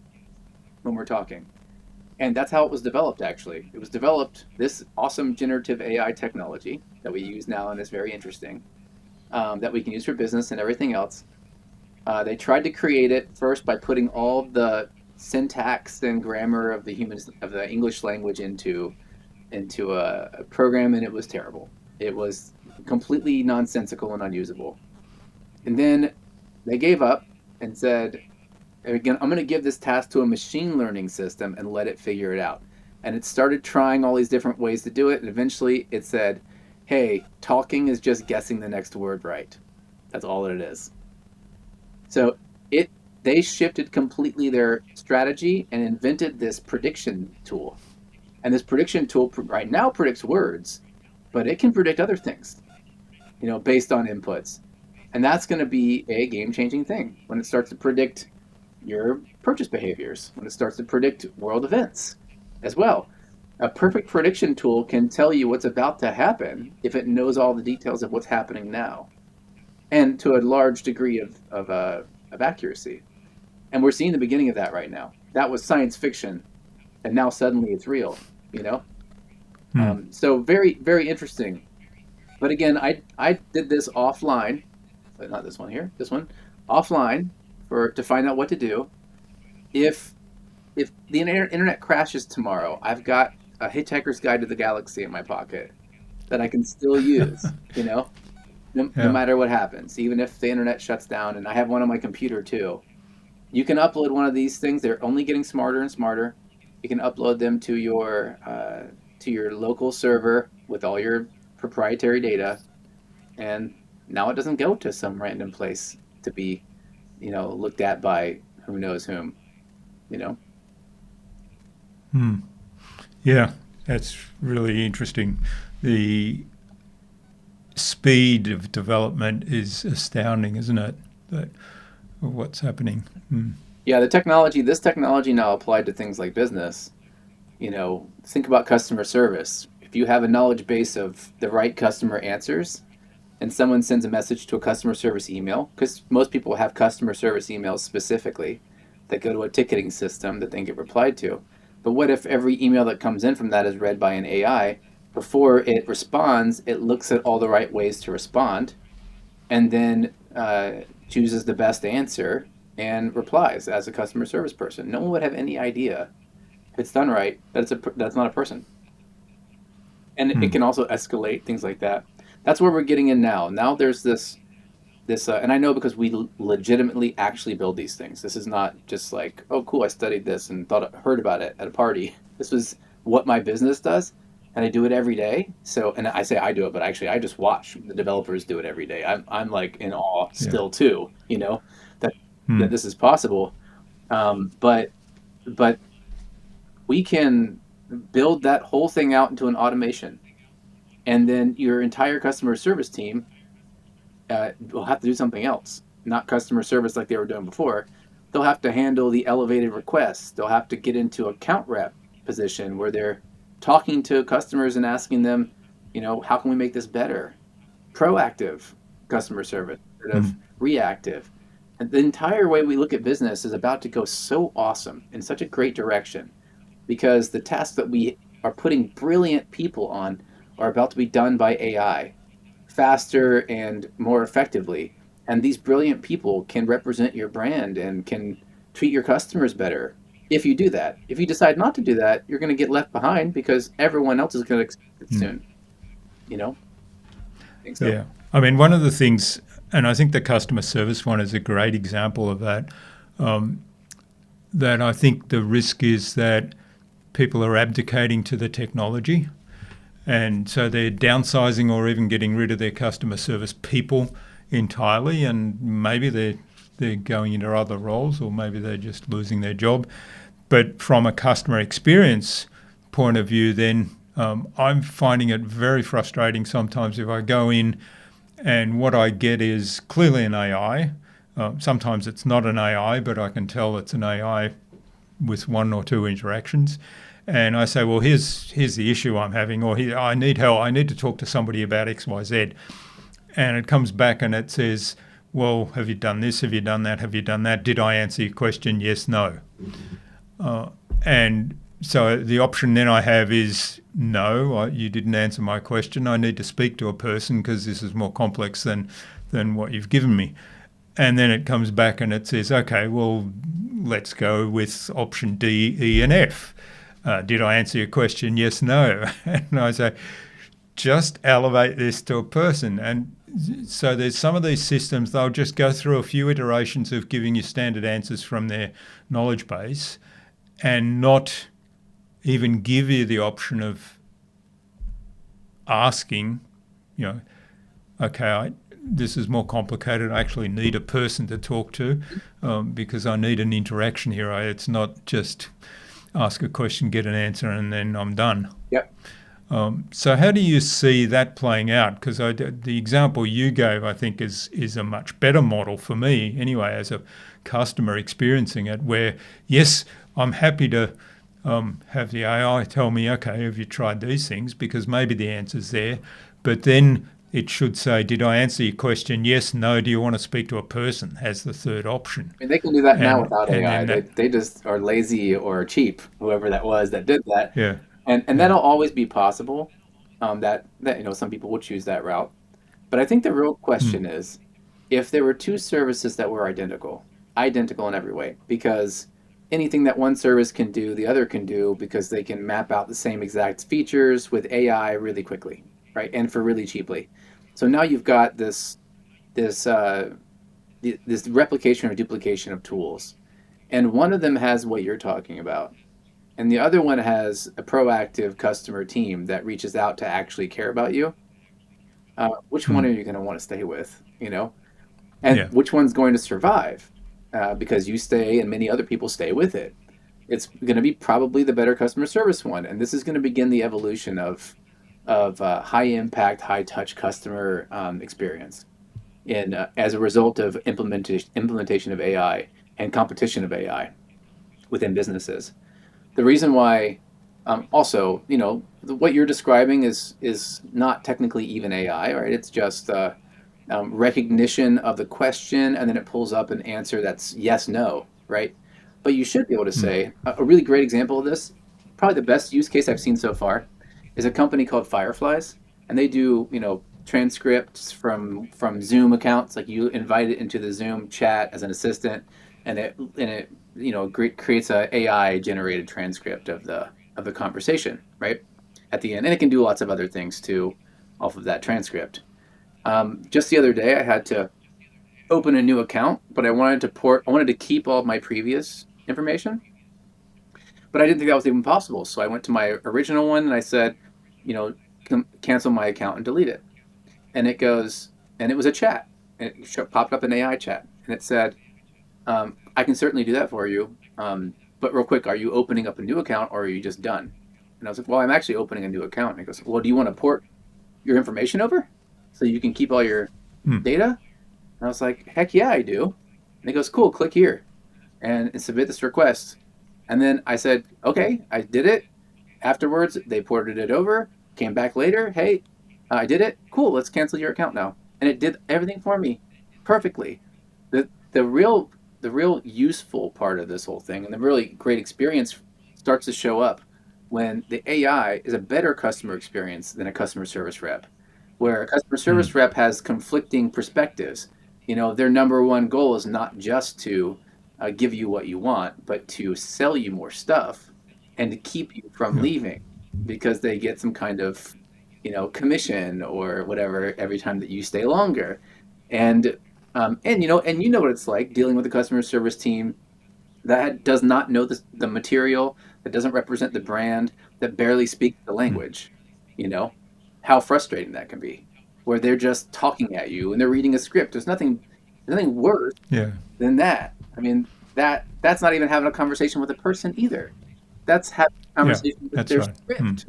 when we're talking. And that's how it was developed, actually. It was developed, this awesome generative AI technology that we use now and is very interesting, that we can use for business and everything else. They tried to create it first by putting all the syntax and grammar of the English language into a program, and it was terrible. It was completely nonsensical and unusable. And then they gave up and said, again, I'm going to give this task to a machine learning system and let it figure it out. And it started trying all these different ways to do it. And eventually it said, hey, talking is just guessing the next word right. That's all that it is. So they shifted completely their strategy and invented this prediction tool. And this prediction tool right now predicts words, but it can predict other things, based on inputs. And that's going to be a game-changing thing when it starts to predict your purchase behaviors, when it starts to predict world events as well. A perfect prediction tool can tell you what's about to happen if it knows all the details of what's happening now, and to a large degree of accuracy. And we're seeing the beginning of that right now. That was science fiction, and now suddenly it's real, So very, very interesting. But again, I did this offline, but not this one here, this one, offline to find out what to do. If the internet crashes tomorrow, I've got a Hitchhiker's Guide to the Galaxy in my pocket that I can still use, no matter what happens, even if the internet shuts down. And I have one on my computer too. You can upload one of these things. They're only getting smarter and smarter. You can upload them to your local server with all your proprietary data, and now it doesn't go to some random place to be, looked at by who knows whom, Yeah, that's really interesting. The speed of development is astounding, isn't it? What's happening. Yeah, this technology now applied to things like business. Think about customer service. If you have a knowledge base of the right customer answers, and someone sends a message to a customer service email, because most people have customer service emails specifically that go to a ticketing system that they get replied to. But what if every email that comes in from that is read by an AI? Before it responds, it looks at all the right ways to respond, and then chooses the best answer and replies as a customer service person. No one would have any idea, if it's done right, that's not a person. And it can also escalate, things like that. That's where we're getting in now. Now there's this, and I know because we legitimately actually build these things. This is not just like, oh, cool, I studied this and heard about it at a party. This was what my business does, and I do it every day. So, and I say I do it, but actually I just watch the developers do it every day. I'm like in awe still too, that this is possible. But we can build that whole thing out into an automation, and then your entire customer service team will have to do something else, not customer service like they were doing before. They'll have to handle the elevated requests. They'll have to get into account rep position where they're talking to customers and asking them, how can we make this better? Proactive customer service instead of reactive. And the entire way we look at business is about to go so awesome in such a great direction, because the tasks that we are putting brilliant people on are about to be done by AI faster and more effectively. And these brilliant people can represent your brand and can treat your customers better if you do that. If you decide not to do that, you're going to get left behind because everyone else is going to expect it soon. I think so. Yeah. I mean, one of the things, and I think the customer service one is a great example of that, that I think the risk is that people are abdicating to the technology. And so they're downsizing or even getting rid of their customer service people entirely, and maybe they're going into other roles, or maybe they're just losing their job. But from a customer experience point of view, then I'm finding it very frustrating sometimes if I go in and what I get is clearly an AI. Sometimes it's not an AI, but I can tell it's an AI with one or two interactions. And I say, well, here's the issue I'm having, or I need help. I need to talk to somebody about X, Y, Z. And it comes back and it says, well, have you done this? Have you done that? Have you done that? Did I answer your question? Yes, no. And so the option then I have is, no, you didn't answer my question. I need to speak to a person because this is more complex than what you've given me. and then it comes back and it says, okay, well, let's go with option D, E, and F. Did I answer your question? Yes, no. And I say, just elevate this to a person. And so there's some of these systems, they'll just go through a few iterations of giving you standard answers from their knowledge base and not even give you the option of asking, you know, okay, this is more complicated. I actually need a person to talk to because I need an interaction here. It's not just ask a question, get an answer, and then I'm done. Yep. So how do you see that playing out? Because the example you gave, I think, is a much better model for me anyway, as a customer experiencing it, where, yes, I'm happy to have the AI tell me, okay, have you tried these things? Because maybe the answer's there. But then it should say, did I answer your question? Yes, no. Do you want to speak to a person? As the third option. I mean, they can do that now And without and AI. then They just are lazy or cheap, whoever that was that did that. yeah, And yeah, that'll always be possible. That some people would choose that route. But I think the real question is if there were two services that were identical in every way, because anything that one service can do, the other can do because they can map out the same exact features with AI really quickly, right? And for really cheaply. So now you've got this this replication or duplication of tools, and one of them has what you're talking about, and the other one has a proactive customer team that reaches out to actually care about you. Which one are you going to want to stay with? And yeah, which one's going to survive? Because you stay and many other people stay with it. It's going to be probably the better customer service one, and this is going to begin the evolution of high impact, high touch customer experience. In as a result of implementation of AI and competition of AI within businesses. The reason why, also, what you're describing is not technically even AI, right? It's just recognition of the question, and then it pulls up an answer that's yes, no, right? But you should be able to say a really great example of this. Probably the best use case I've seen so far is a company called Fireflies, and they do transcripts from Zoom accounts. Like you invite it into the Zoom chat as an assistant, and it creates a AI generated transcript of the conversation right at the end, and it can do lots of other things too off of that transcript. Just the other day, I had to open a new account, but I wanted to keep all of my previous information, but I didn't think that was even possible. So I went to my original one and I said, cancel my account and delete it. And it was a chat, and it popped up an AI chat, and it said, I can certainly do that for you. But real quick, are you opening up a new account or are you just done? And I was like, well, I'm actually opening a new account. And it goes, well, do you want to port your information over so you can keep all your data? And I was like, heck yeah, I do. And it goes, cool, click here and submit this request. And then I said, okay, I did it. Afterwards, they ported it over, came back later. Hey, I did it. Cool, let's cancel your account now. And it did everything for me perfectly. The real useful part of this whole thing and the really great experience starts to show up when the AI is a better customer experience than a customer service rep, where a customer service rep has conflicting perspectives. Their number one goal is not just to give you what you want, but to sell you more stuff and to keep you from leaving because they get some kind of commission or whatever every time that you stay longer. And what it's like dealing with a customer service team that does not know the material, that doesn't represent the brand, that barely speaks the language. How frustrating that can be, where they're just talking at you and they're reading a script. There's nothing worse than that. I mean, that's not even having a conversation with a person either. That's having a conversation with their script.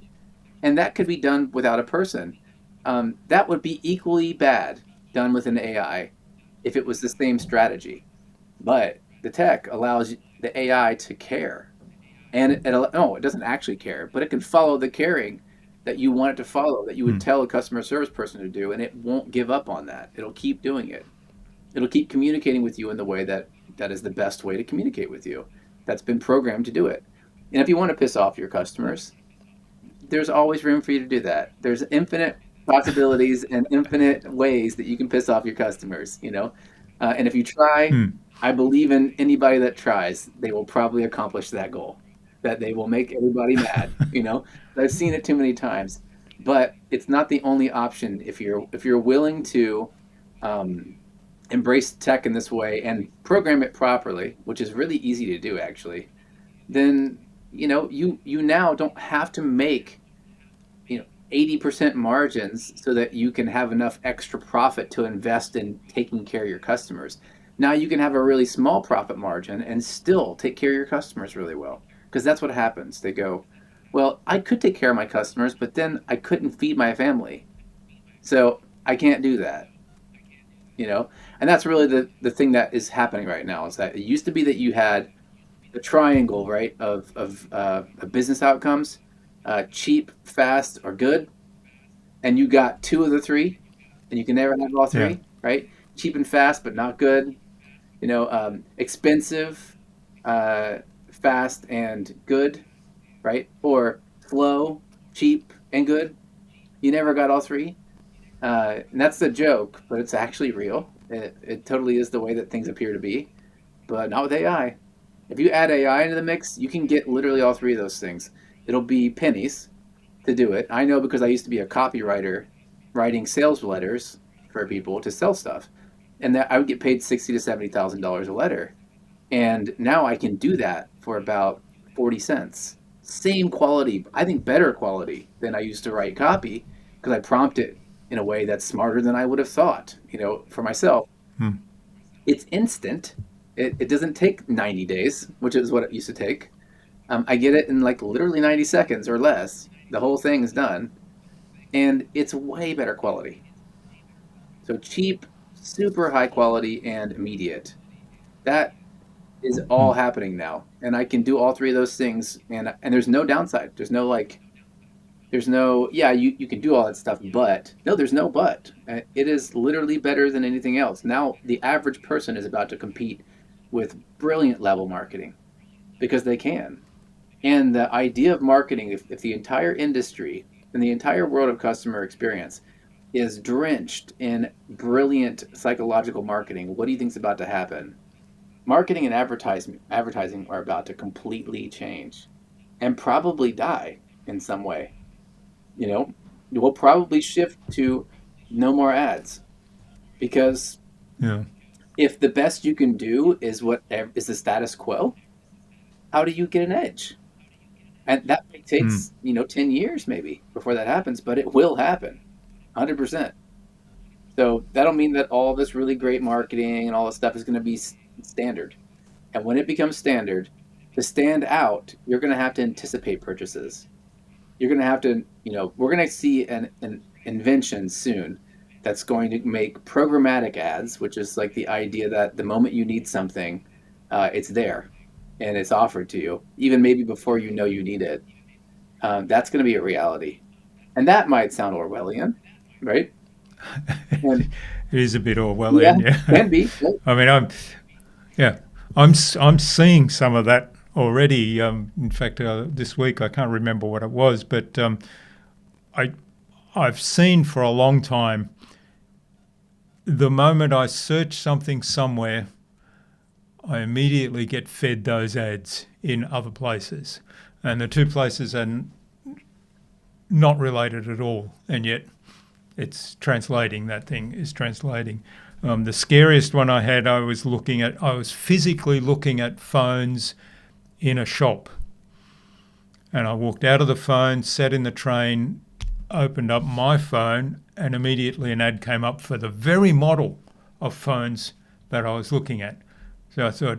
And that could be done without a person. That would be equally bad done with an AI if it was the same strategy. But the tech allows the AI to care. And it doesn't actually care, but it can follow the caring that you want it to follow, that you would tell a customer service person to do, and it won't give up on that. It'll keep doing it. It'll keep communicating with you in the way that is the best way to communicate with you. That's been programmed to do it. And if you want to piss off your customers, there's always room for you to do that. There's infinite possibilities and infinite ways that you can piss off your customers. And if you try, Mm. I believe in anybody that tries, they will probably accomplish that goal, that they will make everybody mad, you know? I've seen it too many times. But it's not the only option if you're willing to um, embrace tech in this way and program it properly, which is really easy to do actually, then you now don't have to make 80% margins so that you can have enough extra profit to invest in taking care of your customers. Now you can have a really small profit margin and still take care of your customers really well. Because that's what happens. They go, well, I could take care of my customers, but then I couldn't feed my family. So I can't do that, you know? And that's really the thing that is happening right now is that it used to be that you had the triangle, right, of business outcomes, cheap, fast, or good, and you got two of the three, and you can never have all Yeah. three, right? Cheap and fast, but not good. Expensive, uh, fast, and good, right? Or slow, cheap, and good. You never got all three. And that's the joke, but it's actually real. It totally is the way that things appear to be, but not with AI. If you add AI into the mix, you can get literally all three of those things. It'll be pennies to do it. I know because I used to be a copywriter writing sales letters for people to sell stuff. And that I would get paid $60,000 to $70,000 a letter. And now I can do that for about 40 cents. Same quality, I think better quality than I used to write copy because I prompt it in a way that's smarter than I would have thought, for myself. Mm. It's instant. It doesn't take 90 days, which is what it used to take. I get it in like literally 90 seconds or less. The whole thing is done, and it's way better quality. So cheap, super high quality, and immediate. That is all Mm. happening now, and I can do all three of those things, and there's no downside. There's no yeah, you can do all that stuff, but no, there's no but. It is literally better than anything else. Now the average person is about to compete with brilliant level marketing because they can. And the idea of marketing, if the entire industry and the entire world of customer experience is drenched in brilliant psychological marketing, what do you think is about to happen? Marketing and advertising are about to completely change and probably die in some way. You know, we'll probably shift to no more ads because Yeah. if the best you can do is what is the status quo, how do you get an edge? And that may take, Mm. 10 years maybe before that happens, but it will happen 100%. So that'll mean that all this really great marketing and all this stuff is going to be standard. And when it becomes standard, to stand out, you're going to have to anticipate purchases. You're going to have to, we're going to see an invention soon that's going to make programmatic ads, which is like the idea that the moment you need something, it's there and it's offered to you, even maybe before you know you need it. That's going to be a reality. And that might sound Orwellian, right? And It is a bit yeah, Orwellian, yeah. can be. Right? I mean, yeah, I'm seeing some of that already. In fact, this week I can't remember what it was, but I I've seen for a long time the moment I search something somewhere, I immediately get fed those ads in other places, and the two places are not related at all, and yet it's translating. That thing is translating. The scariest one I had, I was physically looking at phones in a shop. And I walked out of the phone, sat in the train, opened up my phone, and immediately an ad came up for the very model of phones that I was looking at. So I thought,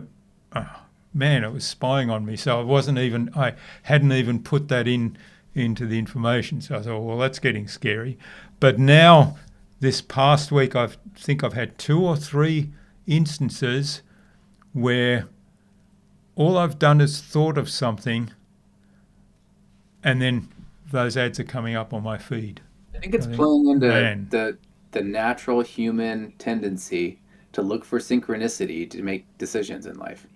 oh, man, it was spying on me. So I hadn't even put that into the information. So I thought, well, that's getting scary. But now, this past week, I think I've had 2 or 3 instances where all I've done is thought of something, and then those ads are coming up on my feed. I think it's I think, playing into man, the natural human tendency to look for synchronicity to make decisions in life.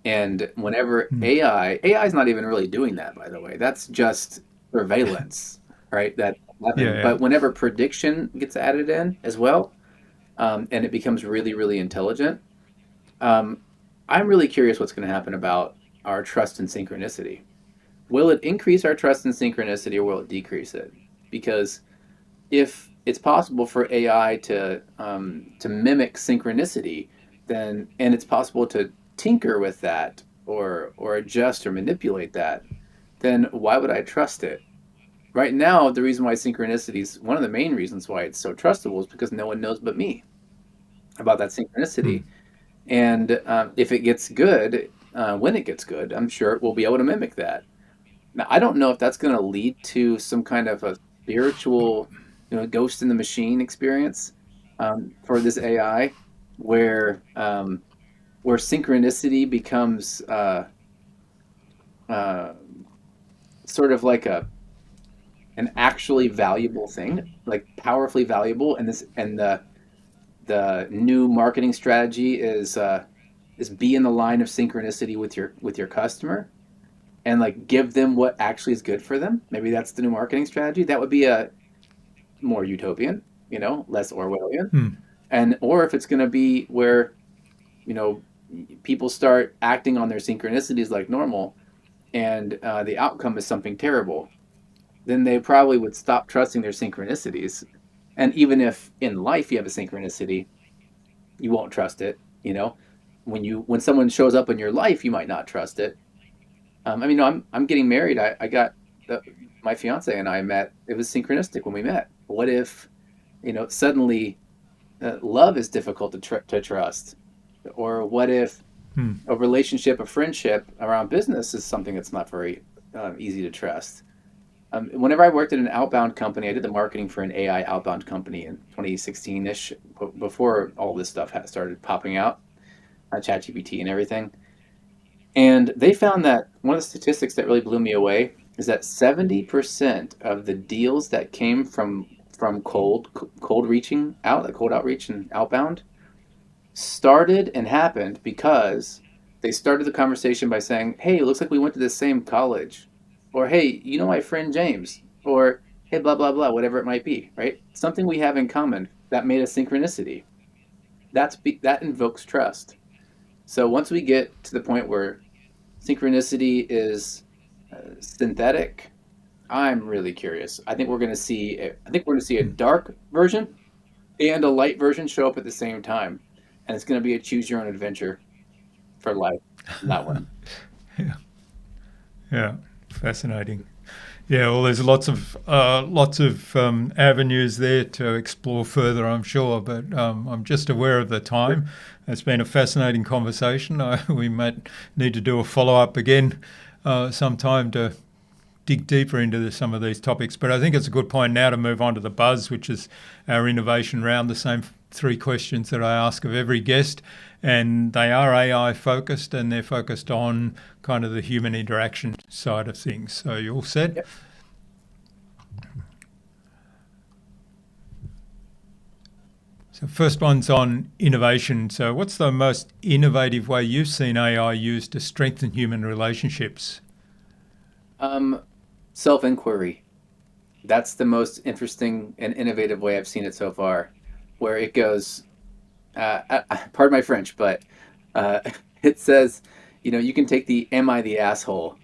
And whenever mm, AI is not even really doing that, by the way. That's just surveillance, right? That's happening. yeah, But whenever prediction gets added in as well, and it becomes really, really intelligent. Um, I'm really curious what's going to happen about our trust and synchronicity. Will it increase our trust and synchronicity, or will it decrease it? Because if it's possible for AI to mimic synchronicity, then and it's possible to tinker with that or adjust or manipulate that, then why would I trust it? Right now, the reason why synchronicity is one of the main reasons why it's so trustable is because no one knows but me about that Hmm. synchronicity. And if it gets good, when it gets good, I'm sure we'll be able to mimic that. Now, I don't know if that's going to lead to some kind of a spiritual, ghost in the machine experience for this AI, where where synchronicity becomes uh, sort of like an actually valuable thing, like powerfully valuable, and the new marketing strategy is be in the line of synchronicity with your customer and like give them what actually is good for them. Maybe that's the new marketing strategy. That would be a more utopian, less Orwellian. Hmm. And or if it's going to be where, you know, people start acting on their synchronicities like normal, and the outcome is something terrible, then they probably would stop trusting their synchronicities. And even if in life you have a synchronicity, you won't trust it. When someone shows up in your life, you might not trust it. I mean, no, I'm getting married. I got the, my fiance and I met. It was synchronistic when we met. What if, suddenly love is difficult to trust, or what if Hmm. a relationship, a friendship around business is something that's not very easy to trust. Whenever I worked at an outbound company, I did the marketing for an AI outbound company in 2016-ish, before all this stuff had started popping out, ChatGPT and everything. And they found that one of the statistics that really blew me away is that 70% of the deals that came from cold reaching out, like cold outreach and outbound, started and happened because they started the conversation by saying, "Hey, it looks like we went to the same college," or "Hey, you know my friend James," or "Hey, blah blah blah," whatever it might be, right? Something we have in common that made a synchronicity. That invokes trust. So once we get to the point where synchronicity is synthetic, I'm really curious. I think we're going to see a Hmm. dark version and a light version show up at the same time, and it's going to be a choose your own adventure for life in that one. Yeah. Yeah. Fascinating. Yeah, well, there's lots of avenues there to explore further, I'm sure. But I'm just aware of the Sure. time. It's been a fascinating conversation. We might need to do a follow up again sometime to dig deeper into some of these topics. But I think it's a good point now to move on to the buzz, which is our innovation round. The same three questions that I ask of every guest, and they are AI focused, and they're focused on kind of the human interaction side of things. So you all set? Yep. So first one's on innovation. So what's the most innovative way you've seen AI used to strengthen human relationships? Um, Self inquiry. That's the most interesting and innovative way I've seen it so far, where it goes. Pardon my French, but uh, it says, you can take the "Am I the asshole"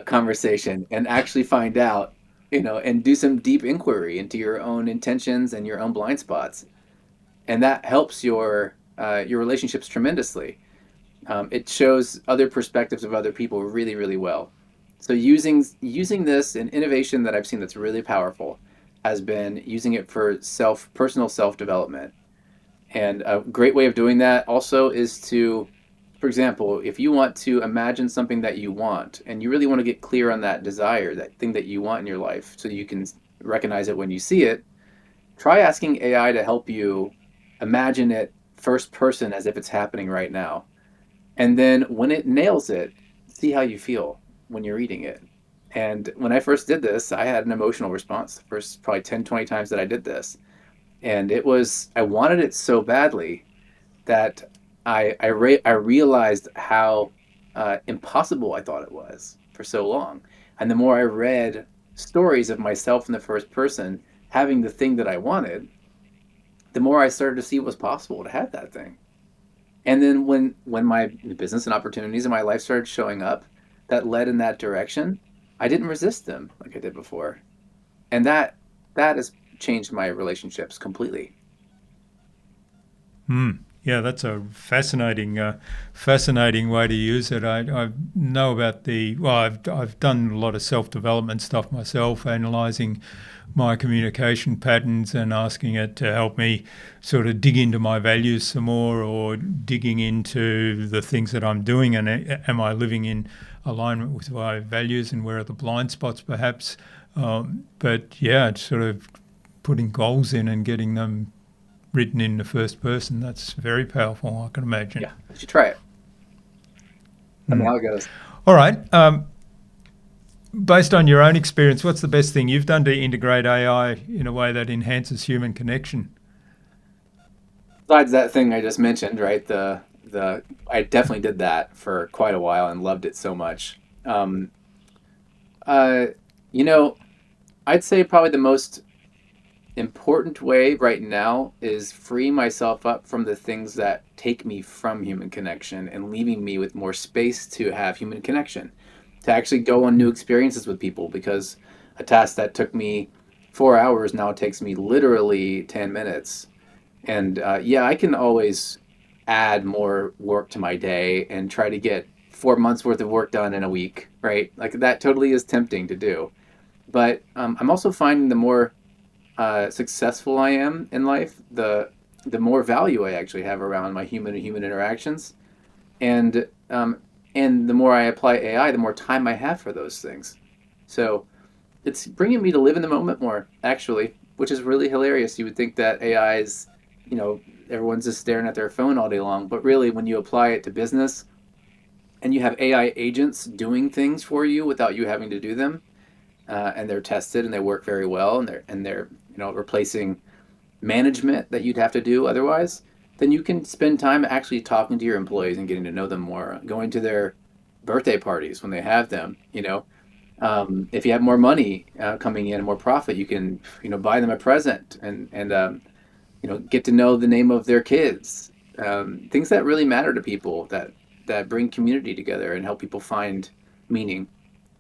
conversation and actually find out, and do some deep inquiry into your own intentions and your own blind spots, and that helps your relationships tremendously. It shows other perspectives of other people really, really well. So using this, an innovation that I've seen that's really powerful has been using it for personal self development. And a great way of doing that also is to, for example, if you want to imagine something that you want and you really want to get clear on that desire, that thing that you want in your life, so you can recognize it when you see it, try asking AI to help you imagine it first person as if it's happening right now. And then when it nails it, see how you feel when you're reading it. And when I first did this, I had an emotional response the first probably 10, 20 times that I did this. And I wanted it so badly that I realized how impossible I thought it was for so long. And the more I read stories of myself in the first person having the thing that I wanted, the more I started to see what was possible to have that thing. And then when my business and opportunities in my life started showing up that led in that direction, I didn't resist them like I did before. And that has changed my relationships completely. Hmm. Yeah, that's a fascinating way to use it. I know about I've done a lot of self development stuff myself, analysing my communication patterns and asking it to help me sort of dig into my values some more, or digging into the things that I'm doing, and am I living in alignment with my values, and where are the blind spots perhaps. But yeah, it's sort of putting goals in and getting them written in the first person. That's very powerful, I can imagine. Yeah, you should try it. Tell me Mm. how it goes. All right. Based on your own experience, what's the best thing you've done to integrate AI in a way that enhances human connection? Besides that thing I just mentioned, right? The I definitely did that for quite a while and loved it so much. Uh, you know, I'd say probably the most important way right now is free myself up from the things that take me from human connection and leaving me with more space to have human connection, to actually go on new experiences with people, because a task that took me 4 hours now takes me literally 10 minutes. And yeah, I can always add more work to my day and try to get 4 months worth of work done in a week, right? Like that totally is tempting to do. But I'm also finding the more successful I am in life, the more value I actually have around my human to human interactions, and and the more I apply AI, the more time I have for those things. So it's bringing me to live in the moment more, actually, which is really hilarious. You would think that AI is, you know, everyone's just staring at their phone all day long, but really, when you apply it to business and you have AI agents doing things for you without you having to do them, and they're tested and they work very well, and they're replacing management that you'd have to do otherwise, then you can spend time actually talking to your employees and getting to know them more, going to their birthday parties when they have them. If you have more money coming in and more profit, you can buy them a present and get to know the name of their kids. Things that really matter to people, that bring community together and help people find meaning,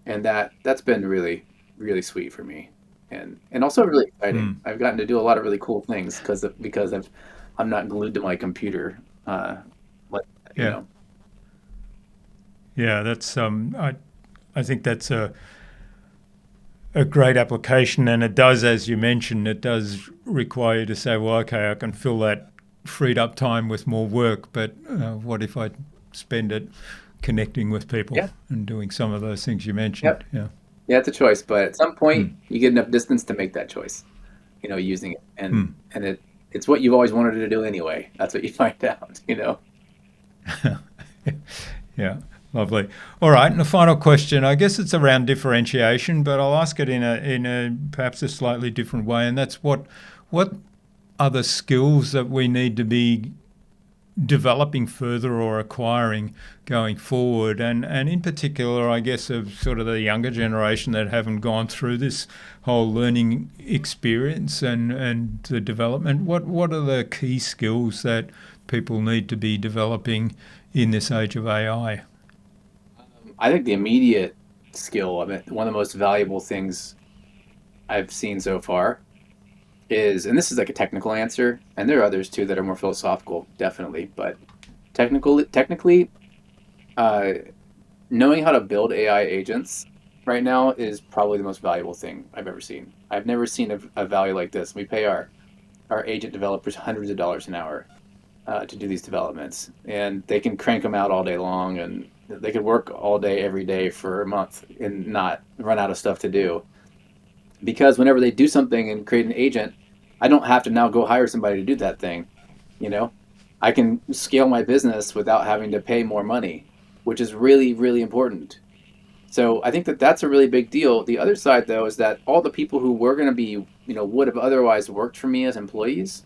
and that's been really really sweet for me, and also really exciting. Mm. I've gotten to do a lot of really cool things because I'm not glued to my computer, like you Yeah, know. yeah, that's I think that's a great application, and it does, as you mentioned, it does require you to say, well, okay, I can fill that freed up time with more work, but what if I spend it connecting with people Yeah. and doing some of those things you mentioned? Yep. Yeah. Yeah, it's a choice, but at some point Mm. you get enough distance to make that choice. Using it, and Mm. and it's what you've always wanted to do anyway. That's what you find out. Yeah, lovely. All right, and the final question, I guess it's around differentiation, but I'll ask it in a perhaps a slightly different way, and that's what are the skills that we need to be developing further or acquiring going forward, and in particular, I guess, of sort of the younger generation that haven't gone through this whole learning experience and the development. What are the key skills that people need to be developing in this age of AI? I think the immediate skill, I mean, one of the most valuable things I've seen so far is, and this is like a technical answer, and there are others too that are more philosophical, definitely, but technically, uh, knowing how to build AI agents right now is probably the most valuable thing I've ever seen. I've never seen a value like this. We pay our agent developers hundreds of dollars an hour to do these developments, and they can crank them out all day long, and they could work all day every day for a month and not run out of stuff to do, because whenever they do something and create an agent, I don't have to now go hire somebody to do that thing. You know, I can scale my business without having to pay more money, which is really, really important. So I think that that's a really big deal. The other side, though, is that all the people who were going to be, would have otherwise worked for me as employees,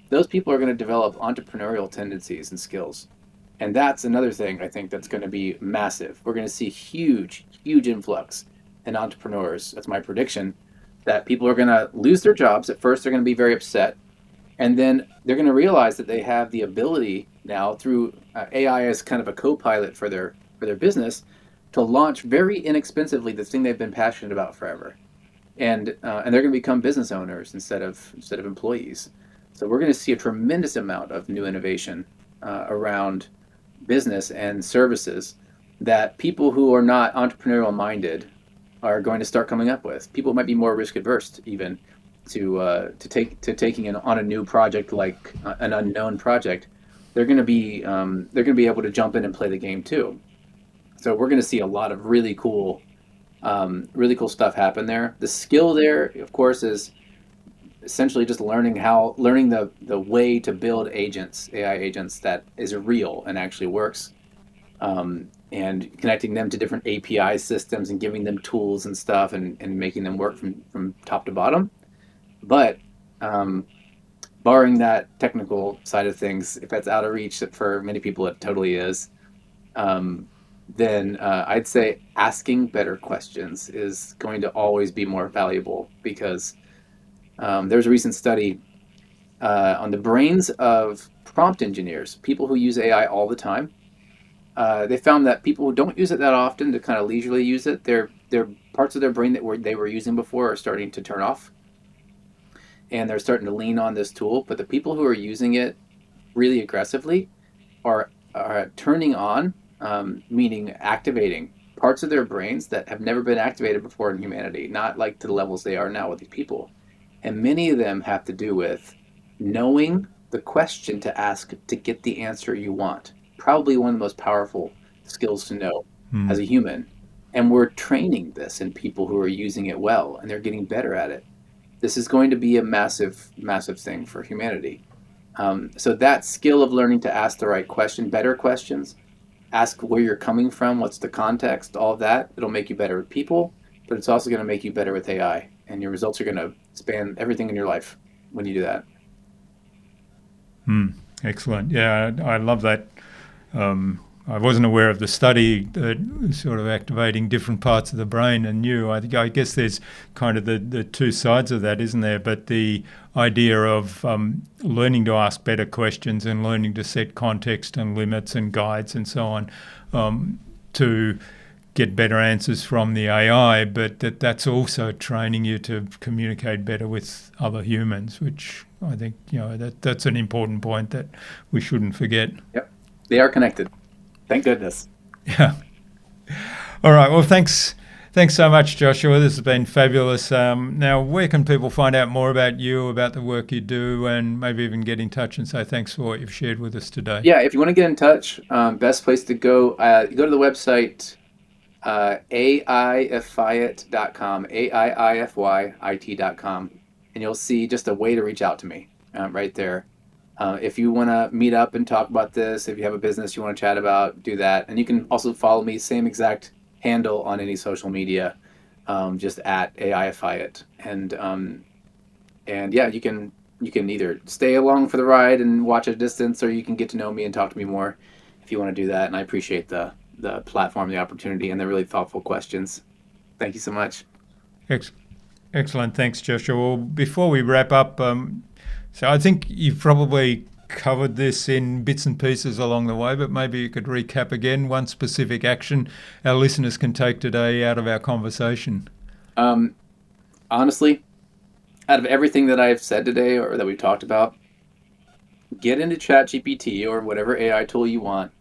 those people are going to develop entrepreneurial tendencies and skills. And that's another thing I think that's going to be massive. We're going to see huge, huge influx in entrepreneurs. That's my prediction, that people are going to lose their jobs. At first, they're going to be very upset, And then they're going to realize that they have the ability now through AI as kind of a co-pilot for their business to launch very inexpensively the thing they've been passionate about forever. And they're going to become business owners instead of employees. So we're going to see a tremendous amount of new innovation around business and services that people who are not entrepreneurial minded are going to start coming up with. People might be more risk adverse even to taking on a new project like an unknown project. They're going to be able to jump in and play the game too. So we're going to see a lot of really cool stuff happen there. The skill there, of course, is essentially just learning the way to build agents, AI agents that is real and actually works, and connecting them to different API systems and giving them tools and stuff and making them work from top to bottom. But um, barring that technical side of things, if that's out of reach for many people, it totally is. Um, then I'd say asking better questions is going to always be more valuable because there's a recent study on the brains of prompt engineers, people who use AI all the time. They found that people who don't use it that often, to kind of leisurely use it, their parts of their brain they were using before are starting to turn off, and they're starting to lean on this tool. But the people who are using it really aggressively are turning on, meaning activating parts of their brains that have never been activated before in humanity, not like to the levels they are now with these people. And many of them have to do with knowing the question to ask to get the answer you want. Probably one of the most powerful skills to know as a human. And we're training this in people who are using it well, and they're getting better at it. This is going to be a massive, massive thing for humanity. So that skill of learning to ask the right question, better questions, ask where you're coming from, what's the context, all of that, it'll make you better with people, but it's also going to make you better with AI. And your results are going to span everything in your life when you do that. Excellent. Yeah, I love that. I wasn't aware of the study that was sort of activating different parts of the brain and knew. I guess there's kind of the two sides of that, isn't there? But the idea of learning to ask better questions and learning to set context and limits and guides and so on to get better answers from the AI, but that's also training you to communicate better with other humans, which I think, that's an important point that we shouldn't forget. Yep. They are connected. Thank goodness. Yeah. All right. Well, thanks so much, Joshua. This has been fabulous. Now, where can people find out more about you, about the work you do, and maybe even get in touch and say thanks for what you've shared with us today? Yeah, if you want to get in touch, best place to go, go to the website, AIFyit.com, AIIFYIT.com, and you'll see just a way to reach out to me right there. If you want to meet up and talk about this, if you have a business you want to chat about, do that. And you can also follow me, same exact handle on any social media, just at AIFyit. And yeah, you can either stay along for the ride and watch at a distance, or you can get to know me and talk to me more if you want to do that. And I appreciate the platform, the opportunity, and the really thoughtful questions. Thank you so much. Excellent. Thanks, Joshua. Well, before we wrap up, so I think you've probably covered this in bits and pieces along the way, but maybe you could recap again one specific action our listeners can take today out of our conversation. Honestly, out of everything that I've said today or that we've talked about, get into ChatGPT or whatever AI tool you want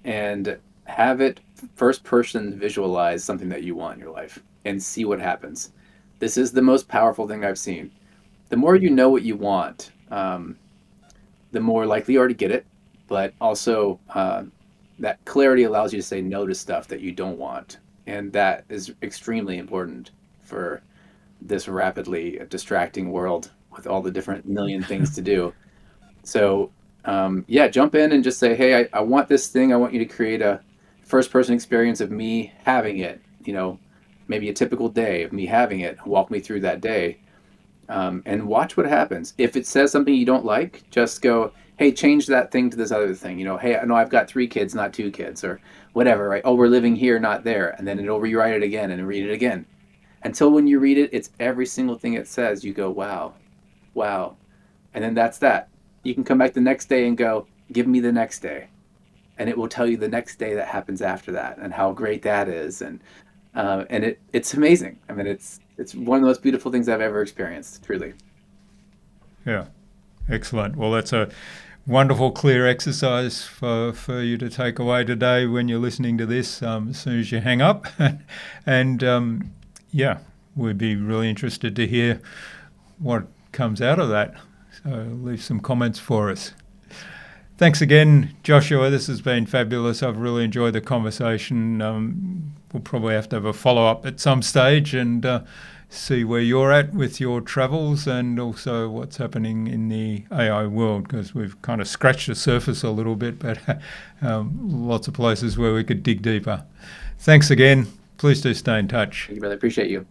and have it first person visualize something that you want in your life and see what happens. This is the most powerful thing I've seen. The more you know what you want, the more likely you are to get it, but also that clarity allows you to say no to stuff that you don't want. And that is extremely important for this rapidly distracting world with all the different million things to do. So yeah, jump in and just say, hey, I want this thing. I want you to create a first person experience of me having it, maybe a typical day of me having it. Walk me through that day. And watch what happens. If it says something you don't like, just go, hey, change that thing to this other thing. Hey, I know I've got 3 kids, not 2 kids, or whatever, right? Oh, we're living here, not there. And then it'll rewrite it again and read it again. Until when you read it, it's every single thing it says. You go, wow. And then that's that. You can come back the next day and go, give me the next day. And it will tell you the next day that happens after that and how great that is. And it's amazing. I mean, it's one of the most beautiful things I've ever experienced, truly. Yeah, excellent. Well, that's a wonderful, clear exercise for you to take away today when you're listening to this as soon as you hang up. And yeah, we'd be really interested to hear what comes out of that. So leave some comments for us. Thanks again, Joshua. This has been fabulous. I've really enjoyed the conversation. We'll probably have to have a follow-up at some stage and see where you're at with your travels and also what's happening in the AI world, because we've kind of scratched the surface a little bit, but lots of places where we could dig deeper. Thanks again. Please do stay in touch. Thank you, brother. Appreciate you.